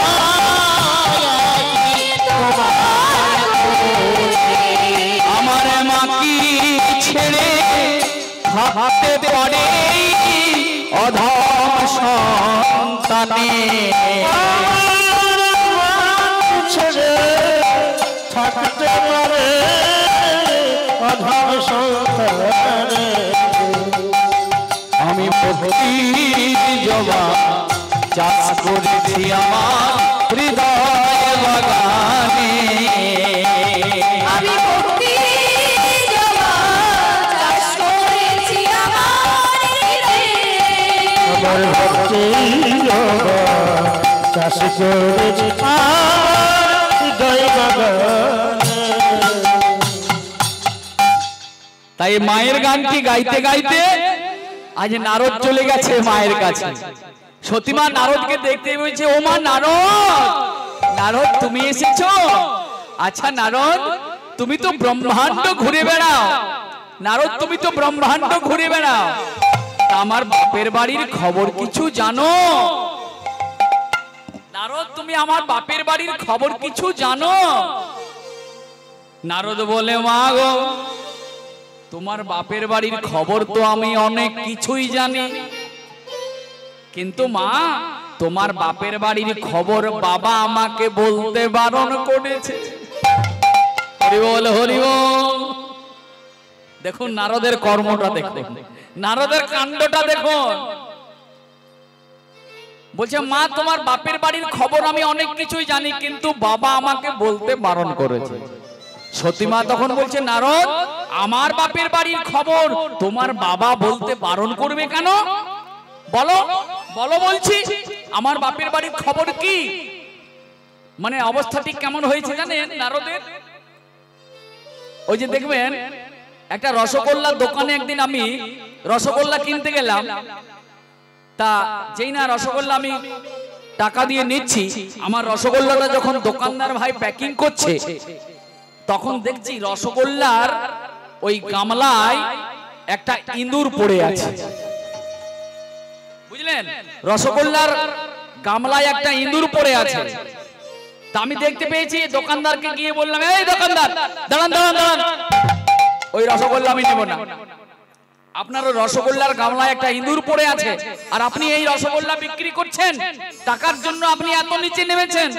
আমার মা কি ছেড়ে থাকতে পারে অধম সন্তানে, ছেড়ে থাকতে পারে অধম সন্তানে, আমি ভক্তি জবা চাষ করেছি আমার হৃদয় বাগানে, আমি ভক্তি জবা চাষ করেছি আমার হৃদয়ে, আমার ভক্তি চাষ করেছি আমার হৃদয় বাগানে, তাই মায়ের গানটি গাইতে গাইতে আজ নারদ চলে গেছে মায়ের কাছে। সতীমা নারদকে দেখতে বলছে, ও মা নারদ, নারদ তুমি এসেছো? আচ্ছা নারদ, তুমি তো ব্রহ্মাণ্ড ঘুরে বেড়াও, নারদ তুমি তো ব্রহ্মাণ্ড ঘুরে বেড়াও, তা আমার বাপের বাড়ির খবর কিছু জানো? নারদ তুমি আমার বাপের বাড়ির খবর কিছু জানো? নারদ বলে, মা গো তোমার বাপের বাড়ির খবর তো আমি অনেক কিছুই জানি, কিন্তু মা তোমার বাপের বাড়ির খবর বাবা আমাকে বলতে বারণ করেছে। হরি বল হরি বল। দেখুন নারদের কর্মটা দেখুন, নারদের কাণ্ডটা দেখুন। বলছে মা তোমার বাপের বাড়ির খবর আমি অনেক কিছুই জানি, কিন্তু বাবা আমাকে বলতে বারণ করেছে। সতী মা তখন বলছে নারদ, আমার বাপের বাড়ির খবর তোমার বাবা বলতে বারণ করবে কেন? বলো বলো বলছি, আমার বাপের বাড়ির খবর কি? মানে অবস্থাটি কেমন হয়েছে জানেন নারদের? ওই যে দেখবেন একটা রসগোল্লার দোকানে একদিন আমি রসগোল্লা কিনতে গেলাম, তা যেই না রসগোল্লা আমি টাকা দিয়ে নিচ্ছি, আমার রসগোল্লাটা যখন দোকানদার ভাই প্যাকিং করছে, তখন দেখছি রসগোল্লার ওই গামলায় একটা ইঁদুর পড়ে আছে। বুঝলেন, রসগোল্লার গামলায় একটা ইঁদুর পড়ে আছে। তা আমি দেখতে পেয়েছি, দোকানদারকে গিয়ে বললাম, এই দোকানদার দাঁড়ান দাঁড়ান দাঁড়ান, ওই রসগোল্লা আমি নেব না। আপনার রসগোল্লার গামলায় একটা ইঁদুর পড়ে আছে, আর আপনি এই রসগোল্লা বিক্রি করছেন, টাকার জন্য আপনি এত নিচে নেমেছেন।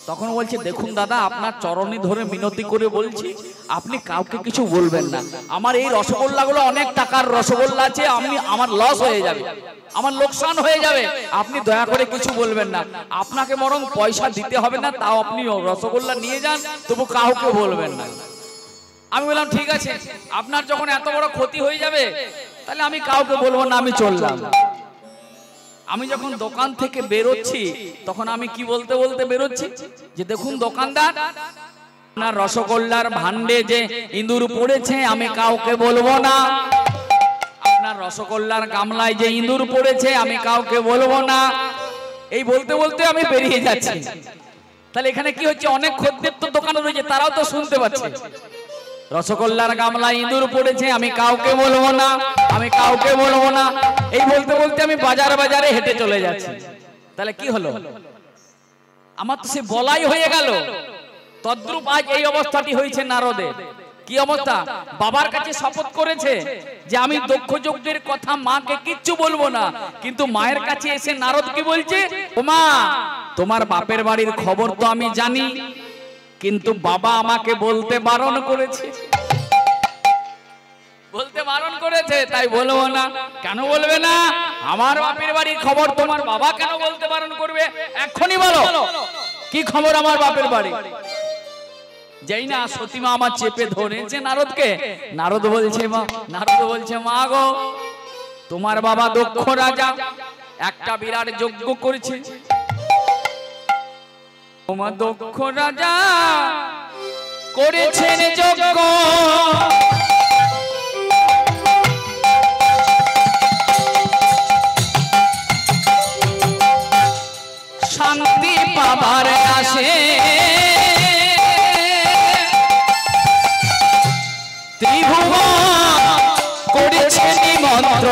তখন বলছে, দেখুন দাদা, আপনার চরণে ধরে মিনতি করে বলছি, আপনি কাউকে কিছু বলবেন না। আমার এই রসগোল্লাগুলো অনেক টাকার রসগোল্লা আছে, আমার লস হয়ে যাবে, আমার লোকসান হয়ে যাবে, আপনি দয়া করে কিছু বলবেন না। আপনাকে বরং পয়সা দিতে হবে না, তাও আপনি রসগোল্লা নিয়ে যান, তবু কাউকে বলবেন না। আমি বললাম ঠিক আছে, আপনার যখন এত বড় ক্ষতি হয়ে যাবে, তাহলে আমি কাউকে বলবো না, আমি চললাম। আমি যখন দোকান থেকে বেরোচ্ছি, তখন আমি কি বলতে বলতে বেরোচ্ছি, যে দেখুন দোকানদার, আপনার রসগোল্লার ভান্ডে যে ইঁদুর পড়েছে আমি কাউকে বলবো না, আপনার রসগোল্লার গামলায় যে ইঁদুর পড়েছে আমি কাউকে বলবো না। এই বলতে বলতে আমি বেরিয়ে যাচ্ছি। তাহলে এখানে কি হচ্ছে, অনেক খদ্দের তো দোকানে রয়েছে, তারাও তো শুনতে পাচ্ছে, রসগোল্লার গামলায় ইঁদুর পড়েছে আমি কাউকে বলবো না, আমি কাউকে বলবো না। এই বলতে বলতে আমি বাজারে হেঁটে চলে যাচ্ছি। তাহলে কি হলো, আমার তো সে বলাই হয়ে গেল। তদ্রূপ আজ এই অবস্থাটি হয়েছে নারদের। কি অবস্থা, বাবার কাছে শপথ করেছে যে আমি দক্ষ যজ্ঞের কথা মাকে কিচ্ছু বলবো না, কিন্তু মায়ের কাছে এসে নারদ কি বলছে, ও মা, তোমার বাপের বাড়ির খবর তো আমি জানি, কিন্তু বাবা আমাকে বলতে বারণ করেছে, বলতে বারণ করেছে, তাই বলবো না। কেন বলবে না? আমার বাপের বাড়ির খবর তোমার বাবা কেন বলতে বারণ করবে? এক্ষুনি বলো কি খবর আমার বাপের বাড়ি। যেই না সতীমা আমার চেপে ধরেছে নারদকে, নারদ বলছে মা গো, তোমার বাবা দক্ষ রাজা একটা বিরাট যজ্ঞ করেছে, তোমার দক্ষ রাজা করেছেন যজ্ঞ, শান্তি পাবার আসে ত্রিভুবন করেছে নিমন্ত্র,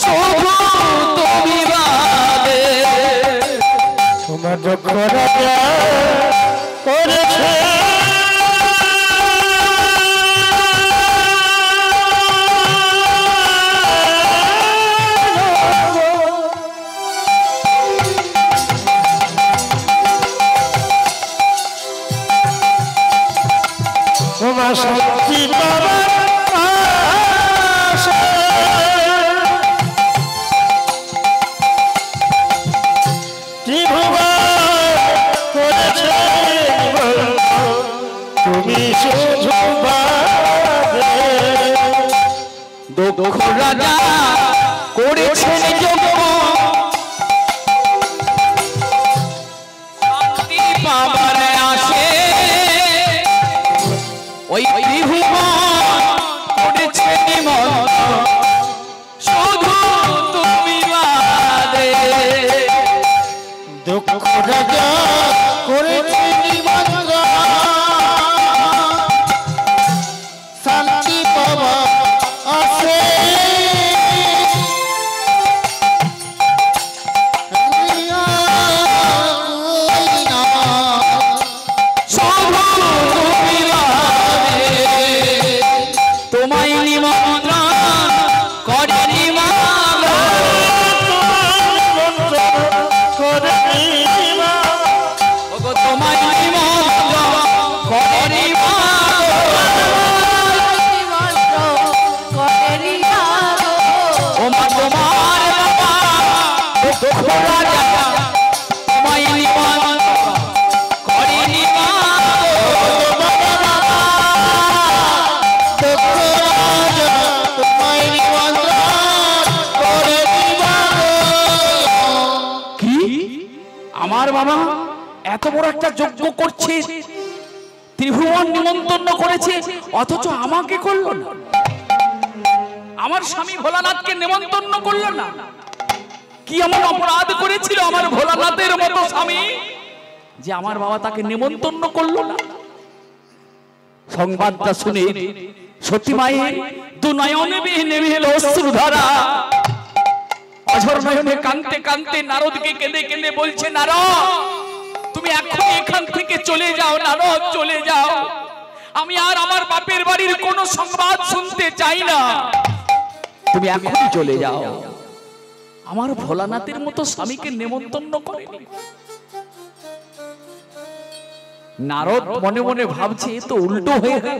শুধু তুমি বাদে তোমার দক্ষ রাজা করেছে তোমার শক্তি বাবা তুমি শুধু দক্ষ রাজা করেছেন যজ্ঞ, শান্তি পাবার আসে ওই ত্রিভুবন করেছে নিমন্ত্র, শুধু তুমি বাদে। দক্ষ রাজা করেছে নিমন্ত্রণ, শান্তি পাওয়া আছে তোমায় নিমন্ত্রণ করেনি মা, তোমায় নিমন্ত্রণ রাজা তোমায় নিমন্ত্রণ করেনি মা দক্ষ রাজা তোমায় নিমন্ত্রণ করেনি মা কি আমার বাবা এত বড় একটা যজ্ঞ করছে, ত্রিভুবন নিমন্ত্রণ করেছে, অথচ আমাকে করলো না, আমার স্বামী ভোলানাথকে নিমন্ত্রণ করলো না। কি এমন অপরাধ করেছিল আমার ভোলানাথের মতো স্বামী যে আমার বাবা তাকে নিমন্ত্রণ করলো না? সংবাদটা শুনে সতী মায়ের দু নয়নে নেমে এলো অশ্রুধারা। অঝর নয়নে কাঁদতে কাঁদতে নারদকে কেঁদে কেঁদে বলছে, নারদ তুমি এখন এখান থেকে চলে যাও, নারদ চলে যাও, আমি আর আমার বাপের বাড়ির কোনো সংবাদ শুনতে চাই না, তুমি এখনই চলে যাও। আমার ভোলানাথের মতো স্বামীকে নেমন্তন্ন করেনি। নারদ মনে মনে ভাবছে এ তো উল্টো হয়ে গেল।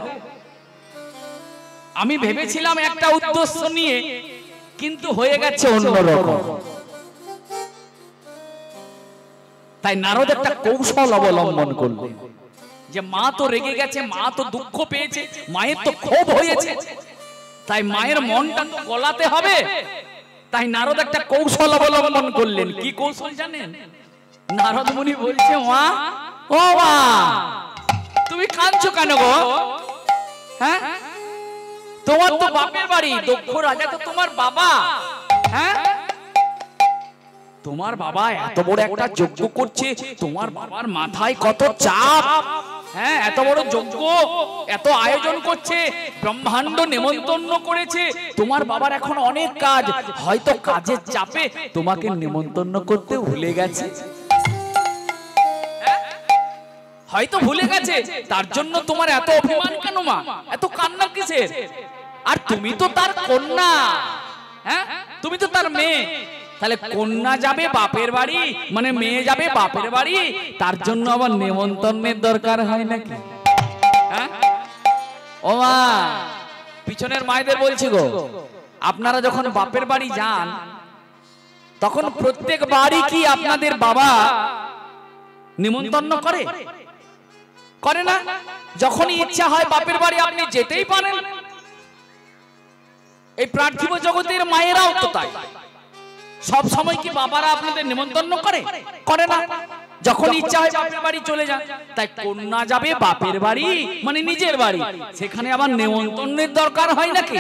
আমি ভেবেছিলাম একটা উদ্দেশ্য নিয়ে, কিন্তু হয়ে গেছে অন্যরকম। তাই নারদ একটা কৌশল অবলম্বন করলো যে মা তো রেগে গেছে, মা তো দুঃখ পেয়েছে, মায়ের তো ক্ষোভ হয়েছে, তাই মায়ের মনটা তো গলাতে হবে। তাই নারদ একটা কৌশল অবলম্বন করলেন। কি কৌশল জানেন? নারদ মুনি বলছে, মা ও মা তুমি কাঁদছো কেন গো? হ্যাঁ তোমার তো বাপের বাড়ি, দক্ষ রাজা তো তোমার বাবা। হ্যাঁ তোমার বাবা এত বড় একটা যজ্ঞ করছে, তোমার বাবার মাথায় কত চাপ। হ্যাঁ এত বড় যজ্ঞ, এত আয়োজন করছে, ব্রহ্মাণ্ড নেমন্তন্ন করেছে, তোমার বাবার এখন অনেক কাজ, হয়তো কাজের চাপে তোমাকে নেমন্তন্ন করতে ভুলে গেছে, হয়তো ভুলে গেছে, তার জন্য তোমার এত অভিমান কেন মা, এত কান্না কিসের? আর তুমি তো তার কন্যা, হ্যাঁ তুমি তো তার মেয়ে, তাহলে কন্যা যাবে বাপের বাড়ি, মানে মেয়ে যাবে বাপের বাড়ি, তার জন্য আবার নেমন্তন্নের দরকার হয় নাকি? হ্যাঁ ও মা, পিছনের মায়েদের বলছি গো, আপনারা যখন বাপের বাড়ি যান তখন প্রত্যেক বাড়ি কি আপনাদের বাবা নিমন্ত্রণ করে? করে না? যখনই ইচ্ছা হয় বাপের বাড়ি আপনি যেতেই পারেন। এই পার্থিব জগতের মায়েরাও তো তাই। সব সময় কি বাবারা আপনাদের নিমন্ত্রণ করে? করে না। যখন ইচ্ছা হয় বাপের বাড়ি চলে যান। তাই কন্যা যাবে বাপের বাড়ি, মানে নিজের বাড়ি, সেখানে আবার নিমন্ত্রণের দরকার হয় নাকি?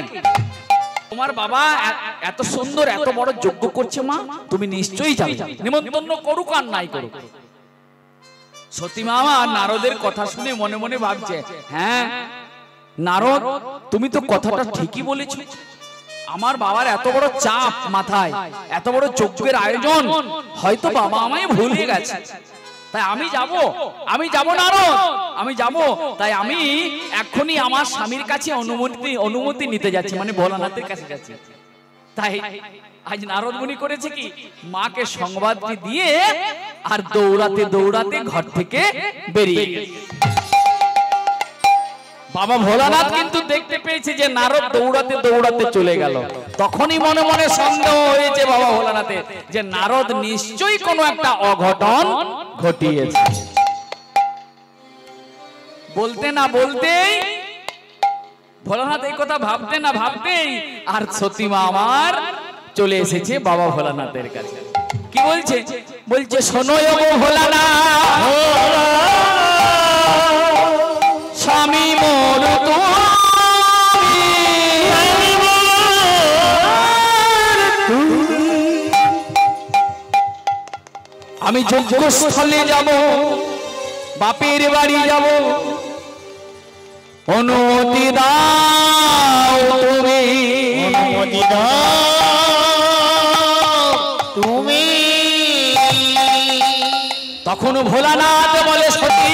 তোমার বাবা এত সুন্দর এত বড় যজ্ঞ করছে মা, তুমি নিশ্চয়ই যাবে, নিমন্ত্রণ করুক আর নাই করুক। সতী মামা নারদের কথা শুনে মনে মনে ভাবছে, হ্যাঁ নারদ তুমি তো কথাটা ঠিকই বলেছো, আমার বাবার এত বড় চাপ মাথায়, এত বড় যজ্ঞের আয়োজন, হয়তো বাবা আমায় ভুলে গেছে, তাই আমি যাব নারদ, আমি যাব। তাই আমি এখনই আমার স্বামীর কাছে অনুমতি নিতে যাচ্ছি, মানে ভোলানাথের কাছে যাচ্ছি। তাই আজ নারদ মুনি করেছে কি, মাকে সংবাদটি দিয়ে আর দৌড়াতে দৌড়াতে ঘর থেকে বেরিয়ে গেছে। বাবা ভোলানাথ কিন্তু দেখতে পেয়েছে যে নারদ দৌড়াতে দৌড়াতে চলে গেল। তখনই মনে মনে সন্দেহ হয়েছে বাবা ভোলানাথের যে নারদ নিশ্চয়ই কোনো একটা অঘটন ঘটিয়েছে। বলতে না বলতেই ভোলানাথ এই কথা ভাবতে না ভাবতেই আর সতী মা আমার চলে এসেছে বাবা ভোলানাথের কাছে। কি বলছে? বলছে শোনো গো ভোলানাথ, স্বামী মোর আমি যজ্ঞস্থলে যাব, বাপের বাড়ি যাব, অনুমতি দাও তুমি, অনুমতি দাও তুমি। তখন ভোলানাথ বলে, সতী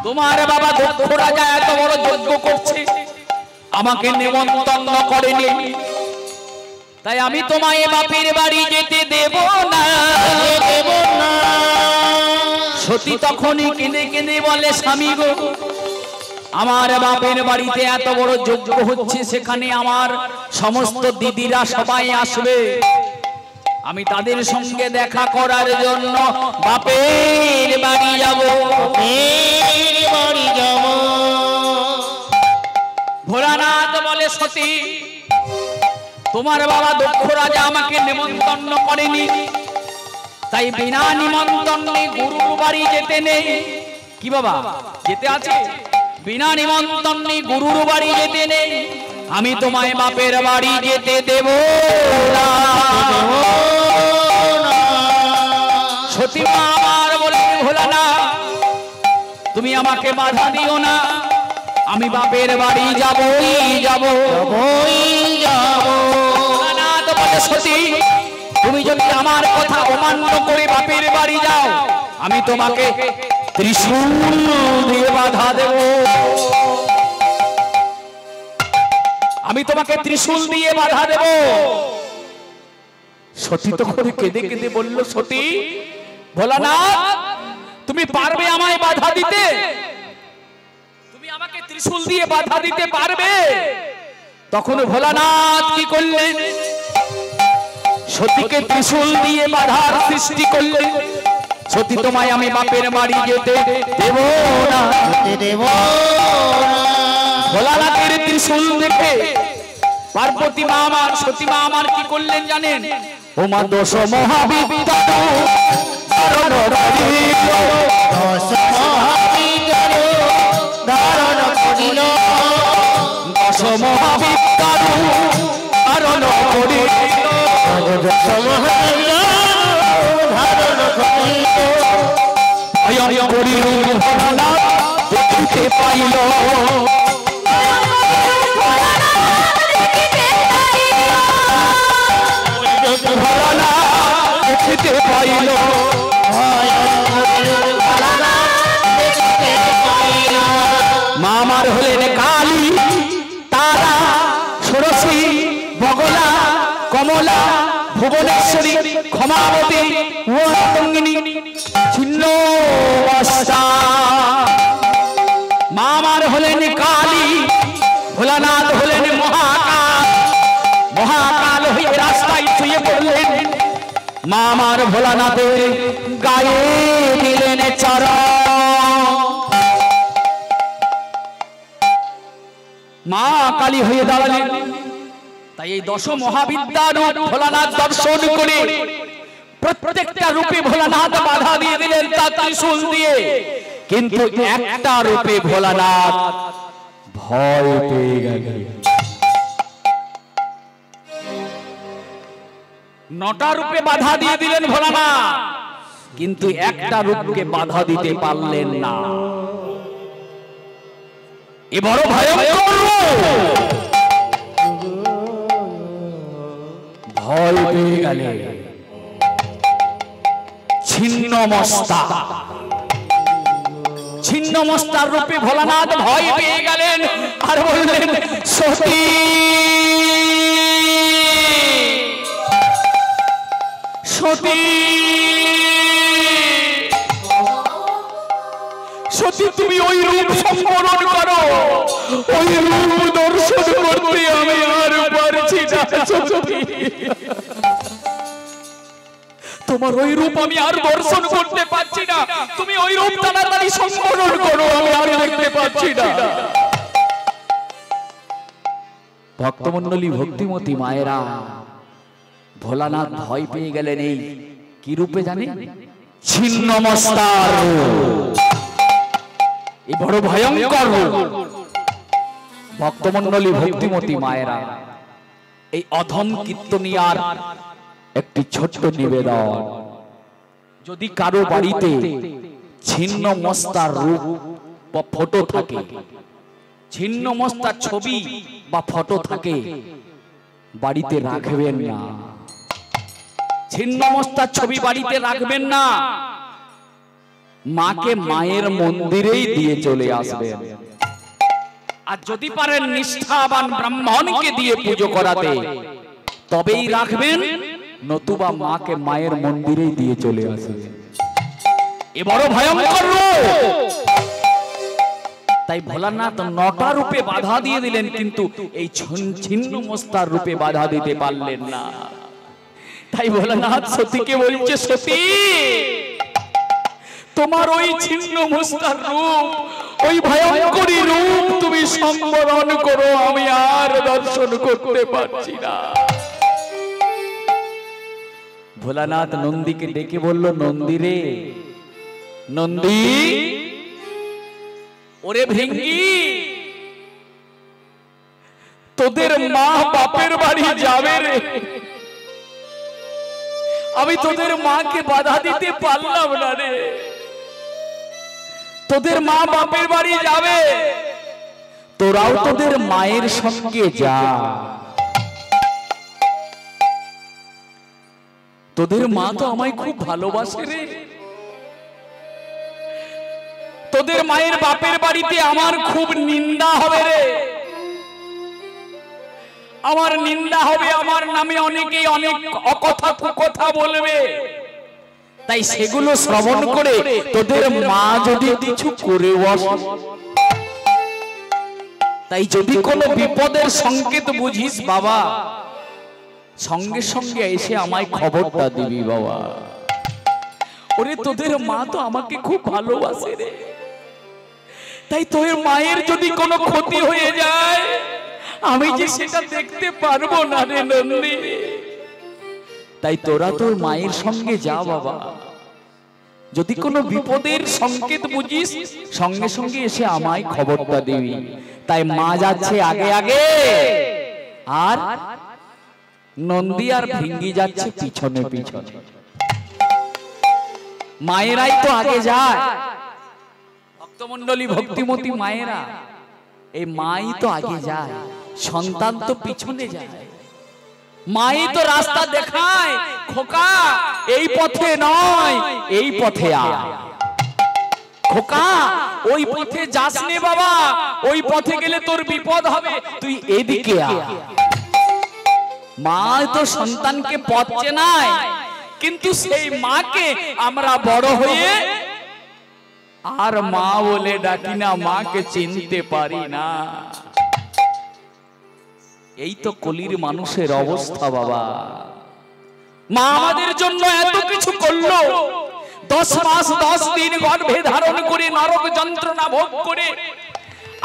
তোমার বাবা দক্ষ রাজা এত বড় যজ্ঞ করছে, আমাকে নিমন্ত্রণ করেনি, তাই আমি তোমায় বাপের বাড়ি যেতে দেব না। সতী তখনই কেঁদে কেঁদে বলে, স্বামী গো আমার বাপের বাড়িতে এত বড় যজ্ঞ হচ্ছে, সেখানে আমার সমস্ত দিদিরা সবাই আসবে, আমি তাদের সঙ্গে দেখা করার জন্য বাপের বাড়ি যাব। বাড়ি যাব। ভোলানাথ বলে সতী, তোমার বাবা দক্ষ রাজা আমাকে নিমন্ত্রণ করেনি, তাই বিনা নিমন্ত্রণে গুরুর বাড়ি যেতে নেই। কি বাবা যেতে আছে? বিনা নিমন্ত্রণে গুরুর বাড়ি যেতে নেই। আমি তোমায় বাপের বাড়ি যেতে দেব না। সতী মা আমার বলে, ভোলানাথ তুমি আমাকে বাধা দিও না, আমি বাপের বাড়ি যাবই যাব। ভোলানাথ বলে সতী, তুমি যদি আমার কথা অমান্য করে বাপের বাড়ি যাও, আমি তোমাকে ত্রিশূল দিয়ে বাধা দেব। আমি তোমাকে ত্রিশূল দিয়ে বাধা দেব। সতী তো করে কেঁদে কেঁদে বলল, সতী ভোলানাথ তুমি পারবে আমায় বাধা দিতে? তুমি আমাকে ত্রিশূল দিয়ে বাধা দিতে পারবে? তখন ভোলানাথ কি করলেন? সতীকে ত্রিশূল দিয়ে বাধার সৃষ্টি করলেন। সতী তোমায় আমি বাপের বাড়ি যেতে দেব না। ভোলানাথের ত্রিশূল দেখে পার্বতী মা আমার, সতী মা আমার কি করলেন জানেন? ও মা দোষ মহাবিদ্যা ধারণ করিল, দশ মহাবিদ্যার ধারণ করিল, দশ মহাবিদ্যা ধারণ করিল, দশ মহাবিদ্যার ধারণ করিল, ভয় করিল ভোলানাথ দেখিতে পাইল, ভোলানাথ দেখিতে পাইল, মা আমার হলেন কালী, তারা, ষোড়শী, বগলা, কমলা, ভুবনেশ্বরী, ক্ষমাবতী, ওয়াতঙ্গিনী, ছিন্নমস্তা। মা আমার হলেন কালী, ভোলানাথ হলেন মহাকাল। মহাকাল হয়ে রাস্তায় শুয়ে পড়লেন। মা আমার ভোলানাথের গায়ে দিলেন চরণ। মা কালী হয়ে দাঁড়ালেন। তাই এই দশ মহাবিদ্যা রূপ ভোলানাথ দর্শন করে প্রত্যেকটা রূপে ভোলানাথ বাধা দিয়ে দিলেন তার ত্রিশূল দিয়ে। কিন্তু একটা রূপে ভোলানাথ ভয় পেয়ে গেলেন। 9টা রূপে বাধা দিয়ে দিলেন ভোলানাথ, কিন্তু একটা রূপকে বাধা দিতে পারলেন না। এ বড় ভয়ঙ্কর ভয় পেয়ে গেলেন। ছিন্নমস্তা, ছিন্নমস্তার রূপে ভোলানাথ ভয় পেয়ে গেলেন আর বললেন, সতী সতী সতী তুমি ওই রূপ সম্বরণ করো, ওই রূপ দর্শন করতে আমি আর পারছি না। সতী তোমার ওই রূপ আমি আর দর্শন করতে পারছি না, তুমি ওই রূপ তাড়াতাড়ি সম্বরণ করো, আমি আর দেখতে পাচ্ছি না। ভক্তমণ্ডলী, ভক্তিমতী মায়েরা, ভোলানাথ ভয় পেয়ে গেলেন। এই কি রূপে জানেন? ছিন্নমস্তার রূপ। এই বড় ভয়ঙ্কর রূপ। ভক্তমণ্ডলী, ভক্তিমতী মায়েরা, এই অধম কীর্তনিয়ার একটি ছোট্ট নিবেদন। যদি কারো বাড়িতে ছিন্নমস্তার রূপ বা ফটো থাকে, ছিন্নমস্তার ছবি বা ফটো থাকে, বাড়িতে রাখবেন না। ছিন্নমস্তার ছবি বাড়িতে রাখবেন না। মাকে মায়ের মন্দিরেই দিয়ে চলে আসবেন। আর যদি পারেন নিষ্ঠাবান ব্রাহ্মণকে দিয়ে পুজো করাতে, তবেই রাখবেন, নতুবা মাকে মায়ের মন্দিরেই দিয়ে চলে আসবেন। এ বড় ভয়ঙ্কর রূপ। তাই ভোলানাথ 9টা রূপে বাধা দিয়ে দিলেন, কিন্তু এই ছিন্নমস্তার রূপে বাধা দিতে পারলেন না। তাই ভোলানাথ সতীকে বলছে, সতী তোমার ওই ছিন্ন মুস্তার রূপ, ওই ভয়ঙ্করী রূপ তুমি সম্বরণ করো, আমি আর দর্শন করতে পারছি না। ভোলানাথ নন্দীকে ডেকে বলল, নন্দী রে, নন্দী, ওরে ভৃঙ্গি, তোদের মা বাপের বাড়ি যাবে রে, আমি তোদের মাকে বাধা দিতে পারলাম না রে, তোদের মা বাপের বাড়ি যাবে, তোরাও তোদের মায়ের সঙ্গে যা, তোদের মা তো আমায় খুব ভালোবাসে রে, তোদের মায়ের বাপের বাড়িতে আমার খুব নিন্দা হবে রে, আমার নিন্দা হবে, আমার নামে অনেকেই অনেক অকথা কুকথা বলবে, তাই সেগুলো শ্রবণ করে তোদের মা যদি কিছু করেও আসে, তাই যদি কোনো বিপদের সংকেত বুঝিস বাবা, সঙ্গে সঙ্গে এসে আমায় খবরটা দিবি বাবা। ওরে তোদের মা তো আমাকে খুব ভালোবাসে রে, তাই তোর মায়ের যদি কোনো ক্ষতি হয়ে যায় আমি যে সেটা দেখতে পারবো না রে নন্দী, তাই তোরা তোর মায়ের সঙ্গে যা বাবা, যদি কোনো বিপদের সংকেত বুঝিস সঙ্গে সঙ্গে এসে আমায় খবরটা দিবি। তাই মা যাচ্ছে আগে আগে, আর নন্দী আর ভৃঙ্গি যাচ্ছে পিছনে পিছনে। মায়েরাই তো আগে যায়, ভক্তমণ্ডলী ভক্তিমতী মায়েরা, এই মাই তো আগে যায়, সন্তান তো পিছনে যায়, মাই তো রাস্তা দেখায়, খোকা এই পথে নয় এই পথে আয়, খোকা ওই পথে যাস নে বাবা, ওই পথে গেলে তোর বিপদ হবে, তুই এদিকে আয়। মা তো সন্তানকে পথ চেনায়, কিন্তু সেই মাকে আমরা বড় হয়ে আর মা বলে ডাকি না, মাকে চিনতে পারি না। এই তো কলির মানুষের অবস্থা বাবা। মা আমাদের জন্য এত কিছু করলো, 10 মাস 10 দিন গর্ভে ধারণ করে নরক যন্ত্রণা ভোগ করে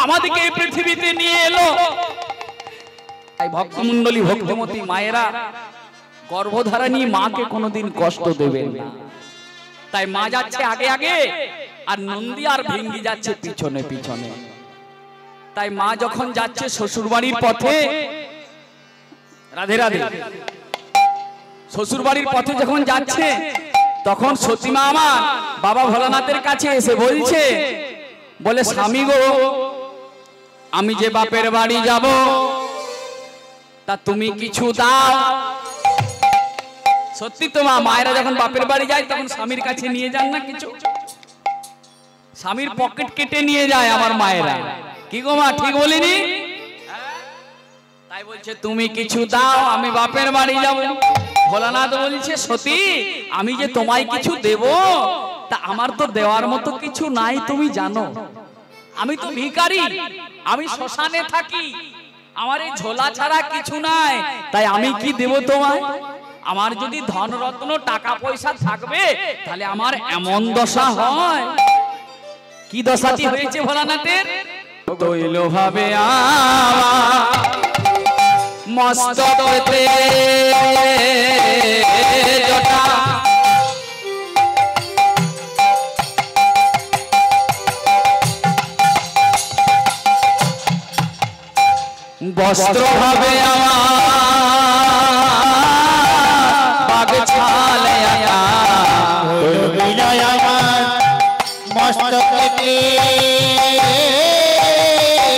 আমাদেরকে এই পৃথিবীতে নিয়ে এলো। তাই ভক্তমণ্ডলী ভক্তিমতী মায়েরা গর্ভধারণী মাকে কোনোদিন কষ্ট দেবেন না। তাই মা যাচ্ছে আগে আগে, আর নন্দী আর ভৃঙ্গি যাচ্ছে পিছনে পিছনে। তাই মা যখন যাচ্ছে শ্বশুরবাড়ির পথে, রাধে রাধে, শ্বশুরবাড়ির পথে যখন যাচ্ছে তখন সতীমা আমার বাবা ভোলানাথের কাছে এসে বলছে, বলে স্বামী গো, আমি যে বাপের বাড়ি যাব তা তুমি কিছু দাও। সত্যি তো মা, মায়েরা যখন বাপের বাড়ি যায় তখন স্বামীর কাছে নিয়ে যান না কিছু, স্বামীর পকেট কেটে নিয়ে যায় আমার মায়েরা, কি গো মা ঠিক বলিনি? তাই বলছে তুমি কিছু দাও, আমি বাপের বাড়ি যাব। ভোলানাথ বলছে, সতী আমি যে তোমায় কিছু দেব, তা আমার তো দেওয়ার মতো কিছু নাই, তুমি জানো আমি তো ভিখারি, আমি শ্মশানে থাকি, আমার এই ঝোলা ছাড়া কিছু নাই, তাই আমি কি দেব তোমায়? আমার যদি ধন রত্ন টাকা পয়সা থাকবে তাহলে আমার এমন দশা হয়। কি দশাটি হয়েছে ভোলানাথের? তৈল ভাবে মস্তকেতে জটা, বস্ত্র ভাবে আমার ছালে বিনয় আমার মস্তকেতে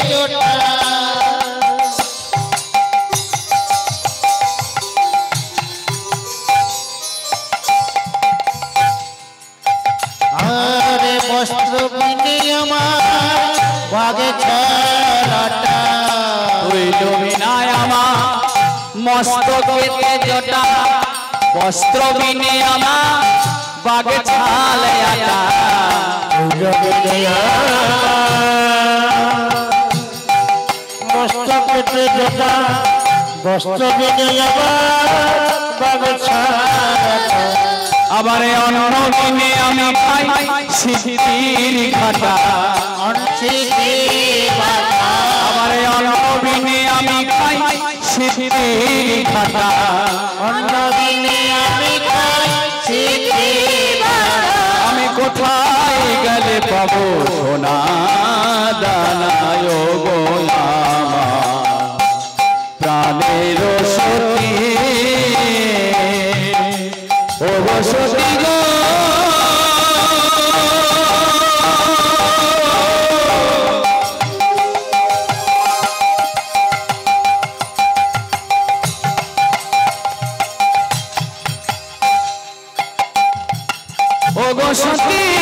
জটা, আরে বস্ত্র বিনয় আমার বাগে ছালাটা, তৈল বিনয় আমার মস্তকেতে জটা, বস্ত্র বিনে আমার বাগে ছালে আটা, মস্তকেতে জটা, বস্ত্র বিনয় আমার আবার অন্য দিনে আমি খাই সিদ্ধির ঘাটা আবার অন্য দিনে আমি খাই সিদ্ধির ঘাটা অন্য দিনে আমি খাই আমি কোথায় গেলে পাবো সোনা দানায় গো আমার প্রাণের সতী ও গো সতী গো ও গো সতী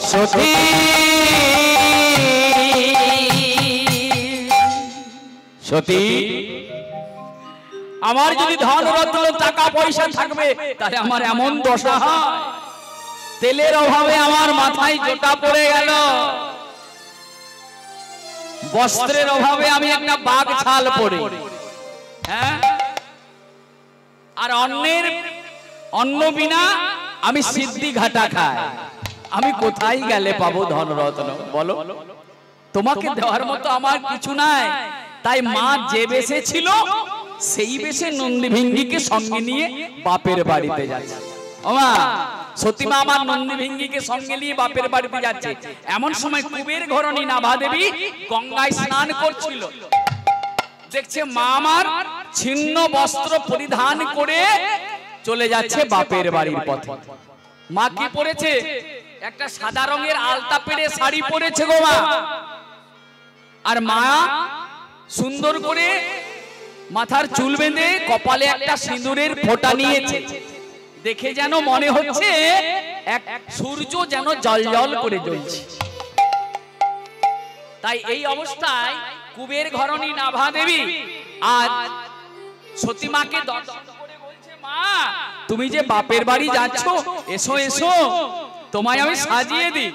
সতী সতী আমার যদি ধন রত্ন টাকা পয়সা থাকবে তাহলে আমার এমন দশা হয় তেলের অভাবে আমার মাথায় জোটা পড়ে গেল বস্ত্রের অভাবে আমি একটা বাঘ ছাল পরে হ্যাঁ আর অন্ন বিনা আমি সিদ্ধি ঘাটা খাই আমি কোথায় গেলে পাবো ধন রত্ন বলো তোমাকে দেওয়ার মতো আমার কিছু নাই তাই মা যে বেশে ছিল সেই বেশে নন্দী ভিঙ্গিকে সঙ্গে নিয়ে বাপের বাড়িতে যাচ্ছে ও মা সতীমা আমার নন্দী ভিঙ্গিকে সঙ্গে নিয়ে বাপের বাড়িতে যাচ্ছে এমন সময় কুবের ঘরণী নাভা দেবী গঙ্গায় স্নান করছিল দেখছে মা আমার ছিন্ন বস্ত্র পরিধান করে চলে যাচ্ছে বাপের বাড়ির পথে মা কি পরেছে একটা সাদা রঙের আলতা পেড়ে শাড়ি পরেছে গো মা আর মা সুন্দর করে মাথার চুল বেঁধে কপালে একটা সিঁদুরের ফোঁটা নিয়েছে দেখে যেন মনে হচ্ছে এক সূর্য যেন জলজল করে জ্বলছে তাই এই অবস্থায় কুবের ঘরণী নাভা দেবী আজ সতীমাকে দর্শন করে বলছে মা তুমি যে বাপের বাড়ি যাচ্ছ এসো এসো তোমায় আমি সাজিয়ে দিই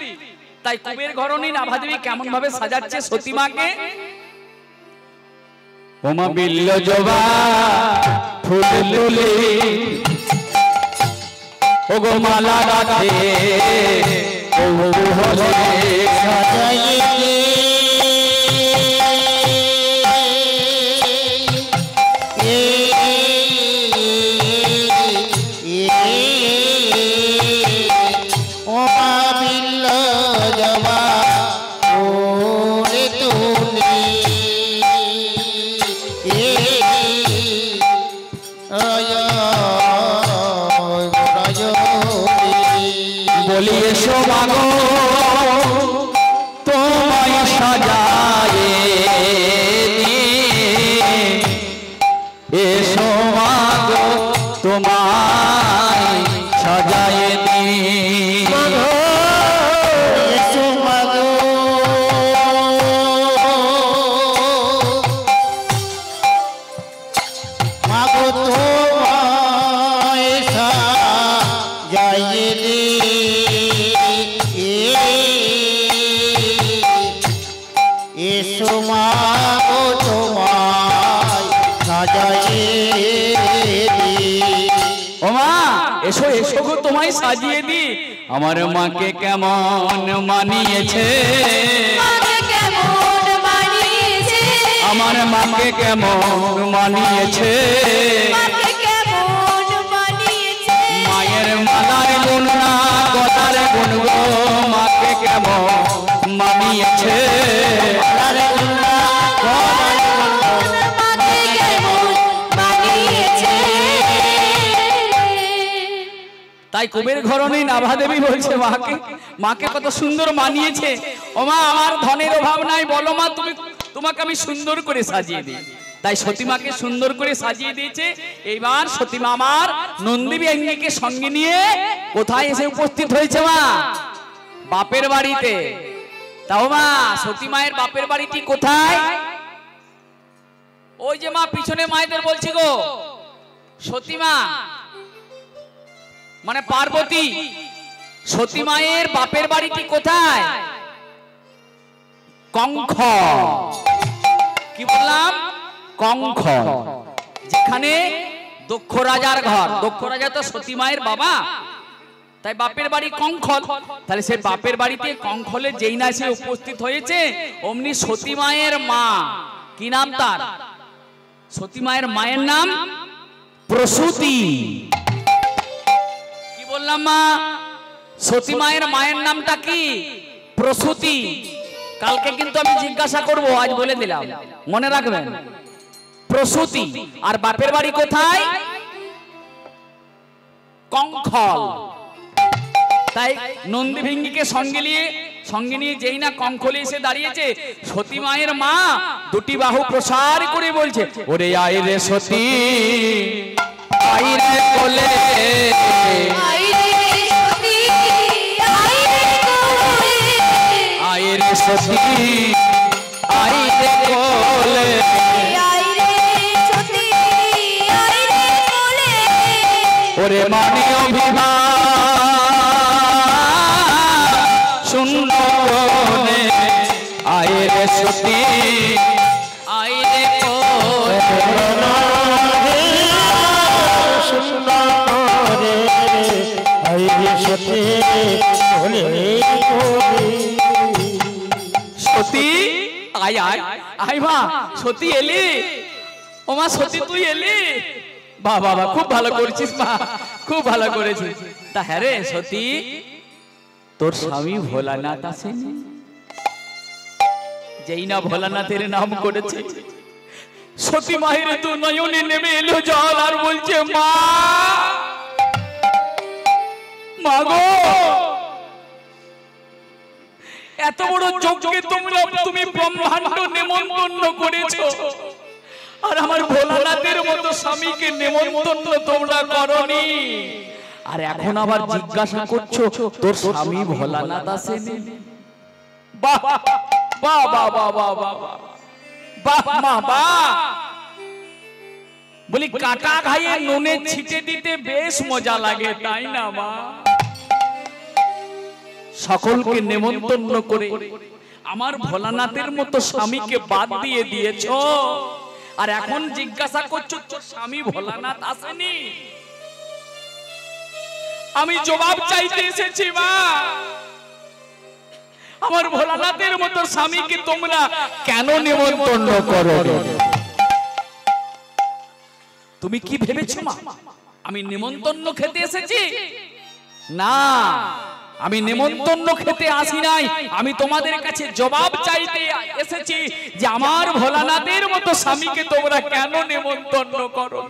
তাই কুবের ঘরণী নাভা দেবী কেমন ভাবে সাজাচ্ছে সতীমাকে ওমা বিল্ল জবা ফুল লুলি ও গো মালা রাখে ও হলে সাজাইয়ে ও বিল্ল জবা ওরে তুলি বলি এসো মাগো তোমায় সাজায়ে এসো মাগো তোমায় সাজায়ে এসো মাগো মাগো তোমায় সাজাইয়ে এসো মাগো তোমায় সাজাইয়ে ও মা এসো এসো গো তোমায় সাজিয়ে দি আমার মাকে কেমন মানিয়েছে আমার মাকে কেমন মানিয়েছে মায়ের মালার গুণ না গলার গুণ গো মাকে কেমন মানিয়েছে তাই কুবের ঘরণী নাভা দেবী বলছে মাকে কত সুন্দর মানিয়েছে ও মা আমার ধনের অভাব নাই বলো মা তোমাকে আমি সুন্দর করে সাজিয়ে দিই তাই সতীমাকে সুন্দর করে সাজিয়ে দিয়েছে এইবার সতীমা আমার নন্দী ভিঙ্গিকে সঙ্গে নিয়ে কোথায় এসে উপস্থিত হয়েছে মা বাপের বাড়িতে তাও মা সতী মায়ের বাপের বাড়িটি কোথায় ওই যে মা পিছনে মায়েদের বলছি গো সতীমা মানে পার্বতী। সতী মায়ের বাপের বাড়িটি কোথায়? কঙ্খ। কি বললাম? কঙ্খ, যেখানে দক্ষ রাজার ঘর। দক্ষ রাজা তো সতী মায়ের বাবা, তাই বাপের বাড়ি কঙ্খল। তাহলে সে বাপের বাড়িতে কঙ্খলে যেই না সে উপস্থিত হয়েছে, অমনি সতী মায়ের মা, কি নাম তার? সতী মায়ের মায়ের নাম প্রসূতি। কি বললাম মা? সতী মায়ের মায়ের নামটা কি? প্রসূতি। কালকে কিন্তু আমি জিজ্ঞাসা করব, আজ বলে দিলাম, মনে রাখবেন। প্রসূতি। আর বাপের বাড়ি কোথায়? কঙ্খল। তাই নন্দী ভিঙ্গিকে সঙ্গে নিয়ে যেই না কঙ্খলে এসে দাঁড়িয়েছে, সতী মায়ের মা দুটি বাহু প্রসার করে বলছে, ওরে আয় রে সতী, আয় রে কোলে, আয় রে সতী, আয় রে কোলে, আয় রে সতী, আয় রে কোলে, আয় রে সতী, আয় রে কোলে, ওরে মানি অভিমান শুনলে, আয় রে সতী, আয় রে কোলে, সতী আয় আয় আয় মা, সতী এলি? ও মা সতী তুই এলি? বাহ বাহ বাহ, খুব ভালো করেছিস মা, খুব ভালো করেছিস। তা হ্যাঁ রে সতী, তোর স্বামী ভোলানাথ আসেনি? যেই না ভোলানাথের নাম করেছে, সতী মায়ের তো নয়নে নেমে এলো জল, আর বলছে মা, মা গো, এত বড় যজ্ঞে তুমি ব্রহ্মাণ্ড নেমন্তন্ন করেছো, আর আমার ভোলানাথের মতো স্বামীকে নেমন্তন্ন তোমরা করনি, আর এখন আবার জিজ্ঞাসা করছো তোর স্বামী ভোলানাথ আসেনি? বাহ বাহ বাহ বাহ বাহ বাহ বাহ মা বাহ। বলি কাটা ঘায়ে নুনে ছিটে দিতে বেশ মজা লাগে, তাই না মা? সকলকে নেমন্তন্ন করে আমার ভোলানাথের মতো স্বামীকে বাদ দিয়ে দিয়েছো, আর এখন জিজ্ঞাসা করছো তোর স্বামী ভোলানাথ আসেনি? আমি জবাব চাইতে এসেছি মা, আমার ভোলানাথের মতো স্বামীকে তোমরা কেন নেমন্তন্ন করো? তুমি কি ভেবেছো মা আমি নেমন্তন্ন খেতে এসেছি? না, আমি নেমন্তন্ন খেতে আসি নাই, আমি তোমাদের কাছে জবাব চাইতে এসেছি যে আমার ভোলানাথের মতো স্বামীকে তোমরা কেন নেমন্তন্ন করো?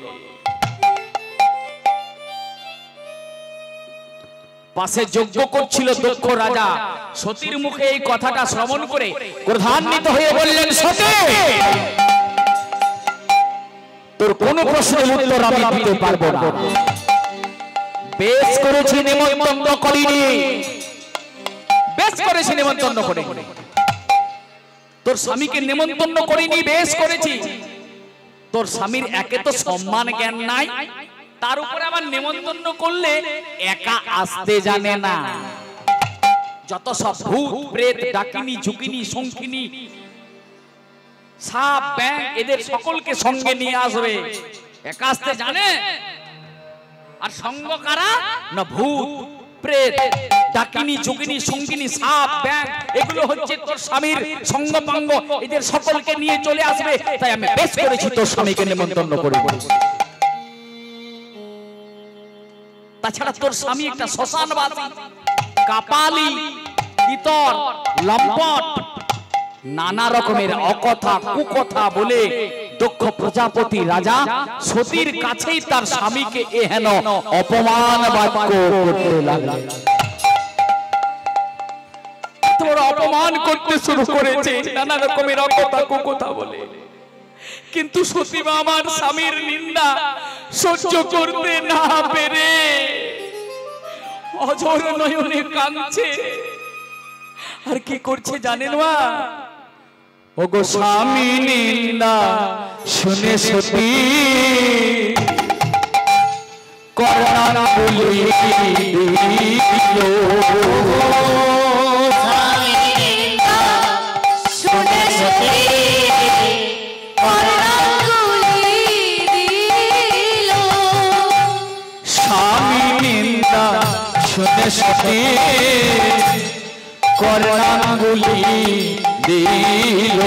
পাশে যজ্ঞ করছিল দক্ষ রাজা, সতীর মুখে এই কথাটা শ্রবণ করে ক্রোধান্বিত হয়ে বললেন, সতী, তোর কোন প্রশ্নের উত্তর আমি দিতে পারবো না। বেশ করেছি নিমন্ত্রণ করিনি, বেশ করেছি নিমন্ত্রণ করে, তোর স্বামীকে নিমন্ত্রণ করিনি, বেশ করেছি। তোর স্বামীর একে তো সম্মান জ্ঞান নাই, তার উপরে আবার নিমন্ত্রণ করলে একা আসতে জানে না। যত সব ভূত প্রেত ডাকিনী ঝুঁকিনী শঙ্কিনী সাপ ব্যাং এদের সকলকে সঙ্গে নিয়ে আসবে, একা আসতে জানে? আর সঙ্গ কারা? না ভূত প্রেত ডাকিনী ঝুঁকিনী শঙ্কিনী সাপ ব্যাং, এগুলো হচ্ছে তোর স্বামীর সঙ্গপাঙ্গ, এদের সকলকে নিয়ে চলে আসবে। তাই আমি বেশ করেছি তোর স্বামীকে নিমন্ত্রণ করে। তাছাড়া তোর স্বামী একটা শ্মশানবাসী, কাপালি, ইতর, লম্পট, নানা রকমের অকথা কুকথা বলে দক্ষ প্রজাপতি রাজা সতীর কাছেই তার স্বামীকে এহেন অপমান বাক্য করতে লাগলেন। অপমান করতে শুরু করেছে নানা রকমের অকথা কুকথা বলে, কিন্তু সতী মা আমার স্বামীর নিন্দা সহ্য করতে না পেরে অঝর নয়নে কাঁদছে। আর কি করছে জানেন মা? ওগো স্বামী নিন্দা শুনে সতী করণাঙ্গুলি দিল স্বামী নিন্দা শুনে সতী করণাঙ্গুলি দিল। স্বামী নিন্দা শুনে সতী করণাঙ্গুলি দিল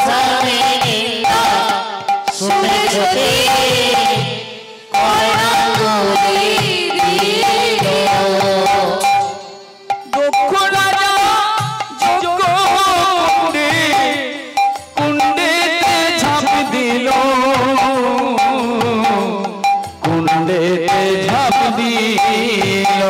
স্বামী নিন্দা শুনে সতী করণাঙ্গুলি দিল। দক্ষ রাজা যজ্ঞ কুণ্ডেতে ঝাঁপ দিল কুণ্ডেতে ঝাঁপ দিল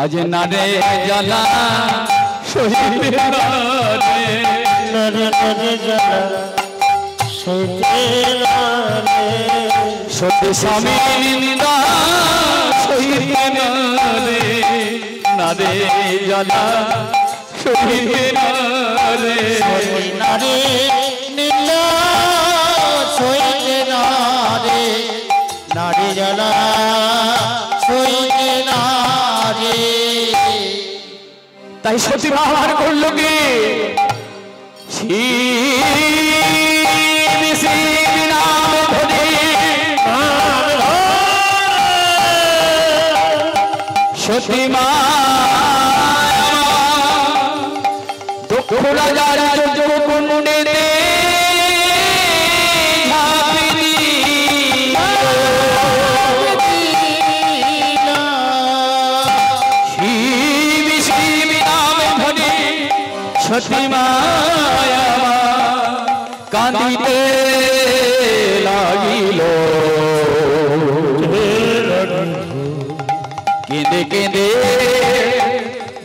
আজ নারে জ্বালা সহিবে না রে সতী স্বামী নিন্দা সহিবে না রে নারে জ্বালা সহিবে না রে নারে নীল সইতে না রে নারী জ্বালা সইতে না রে। তাই সতী ব্যবহার করলো কি শিব শিব নাম ধরে সতী মা দক্ষ রাজার যজ্ঞ কুণ্ডেতে ঝাঁপি দিল। শিব শিব নাম ধরে সতী মায়া কাঁদিতে লাগিল কেঁদে কেঁদে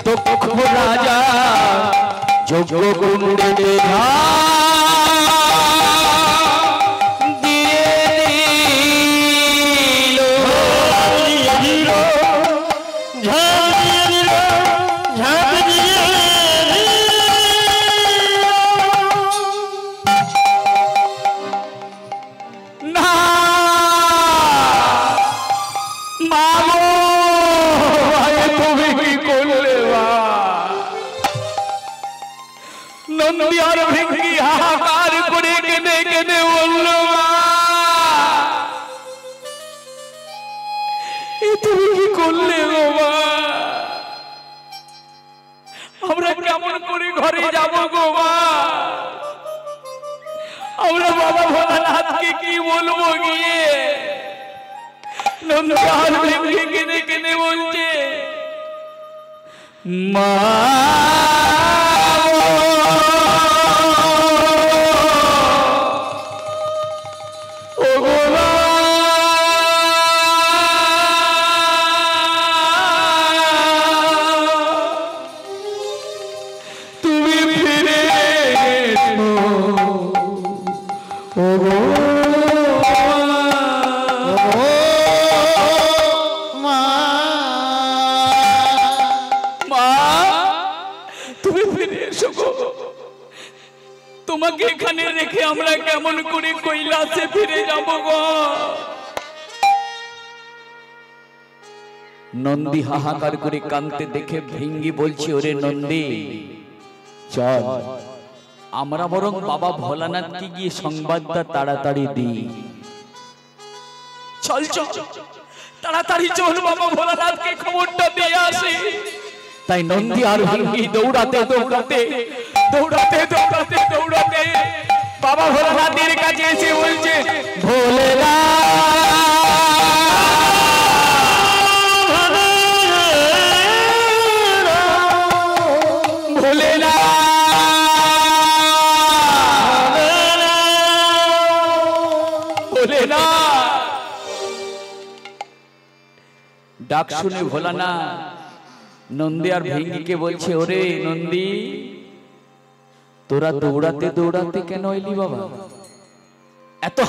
দক্ষ রাজা যজ্ঞ কুণ্ডেতে ঝাঁপ দিয়ে দিল না মাগো ভাই তুমি কি করলে বা নন্দী আর ভেঙ্গি হাহাকার করে কেঁদে কেঁদে বলল মা এ তুমি কি করলে গো মা আমরা কেমন করে ঘরে যাব গো মা আমরা বাবা ভোলানাথকে কি বলবো গিয়ে নন্দী আর ভেঙ্গি কেঁদে কেঁদে বলছে মা তুমি ফিরে এসো ও গো মা মা তুমি ফিরে এসো গো তোমাকে এখানে রেখে আমরা কেমন করে কৈলাসে ফিরে যাব গো নন্দী হাহাকার করে কাঁদতে দেখে ভৃঙ্গি বলছে ওরে নন্দী চল আমরা বরং বাবা ভোলানাথকে গিয়ে সংবাদটা তাড়াতাড়ি দিই চল চল তাড়াতাড়ি চল বাবা ভোলানাথকে খবরটা দিয়ে আসি তাই নন্দী আর ভৃঙ্গি দৌড়াতে দৌড়াতে দৌড়াতে দৌড়াতে দৌড়াতে বাবা ভোলানাথের কাছে এসে বলছে ডাক শুনে ভোলানাথ নন্দী আর ভৃঙ্গিকে বলছে ওরে নন্দী তোরা দৌড়াতে দৌড়াতে কেন এলি বাবা এত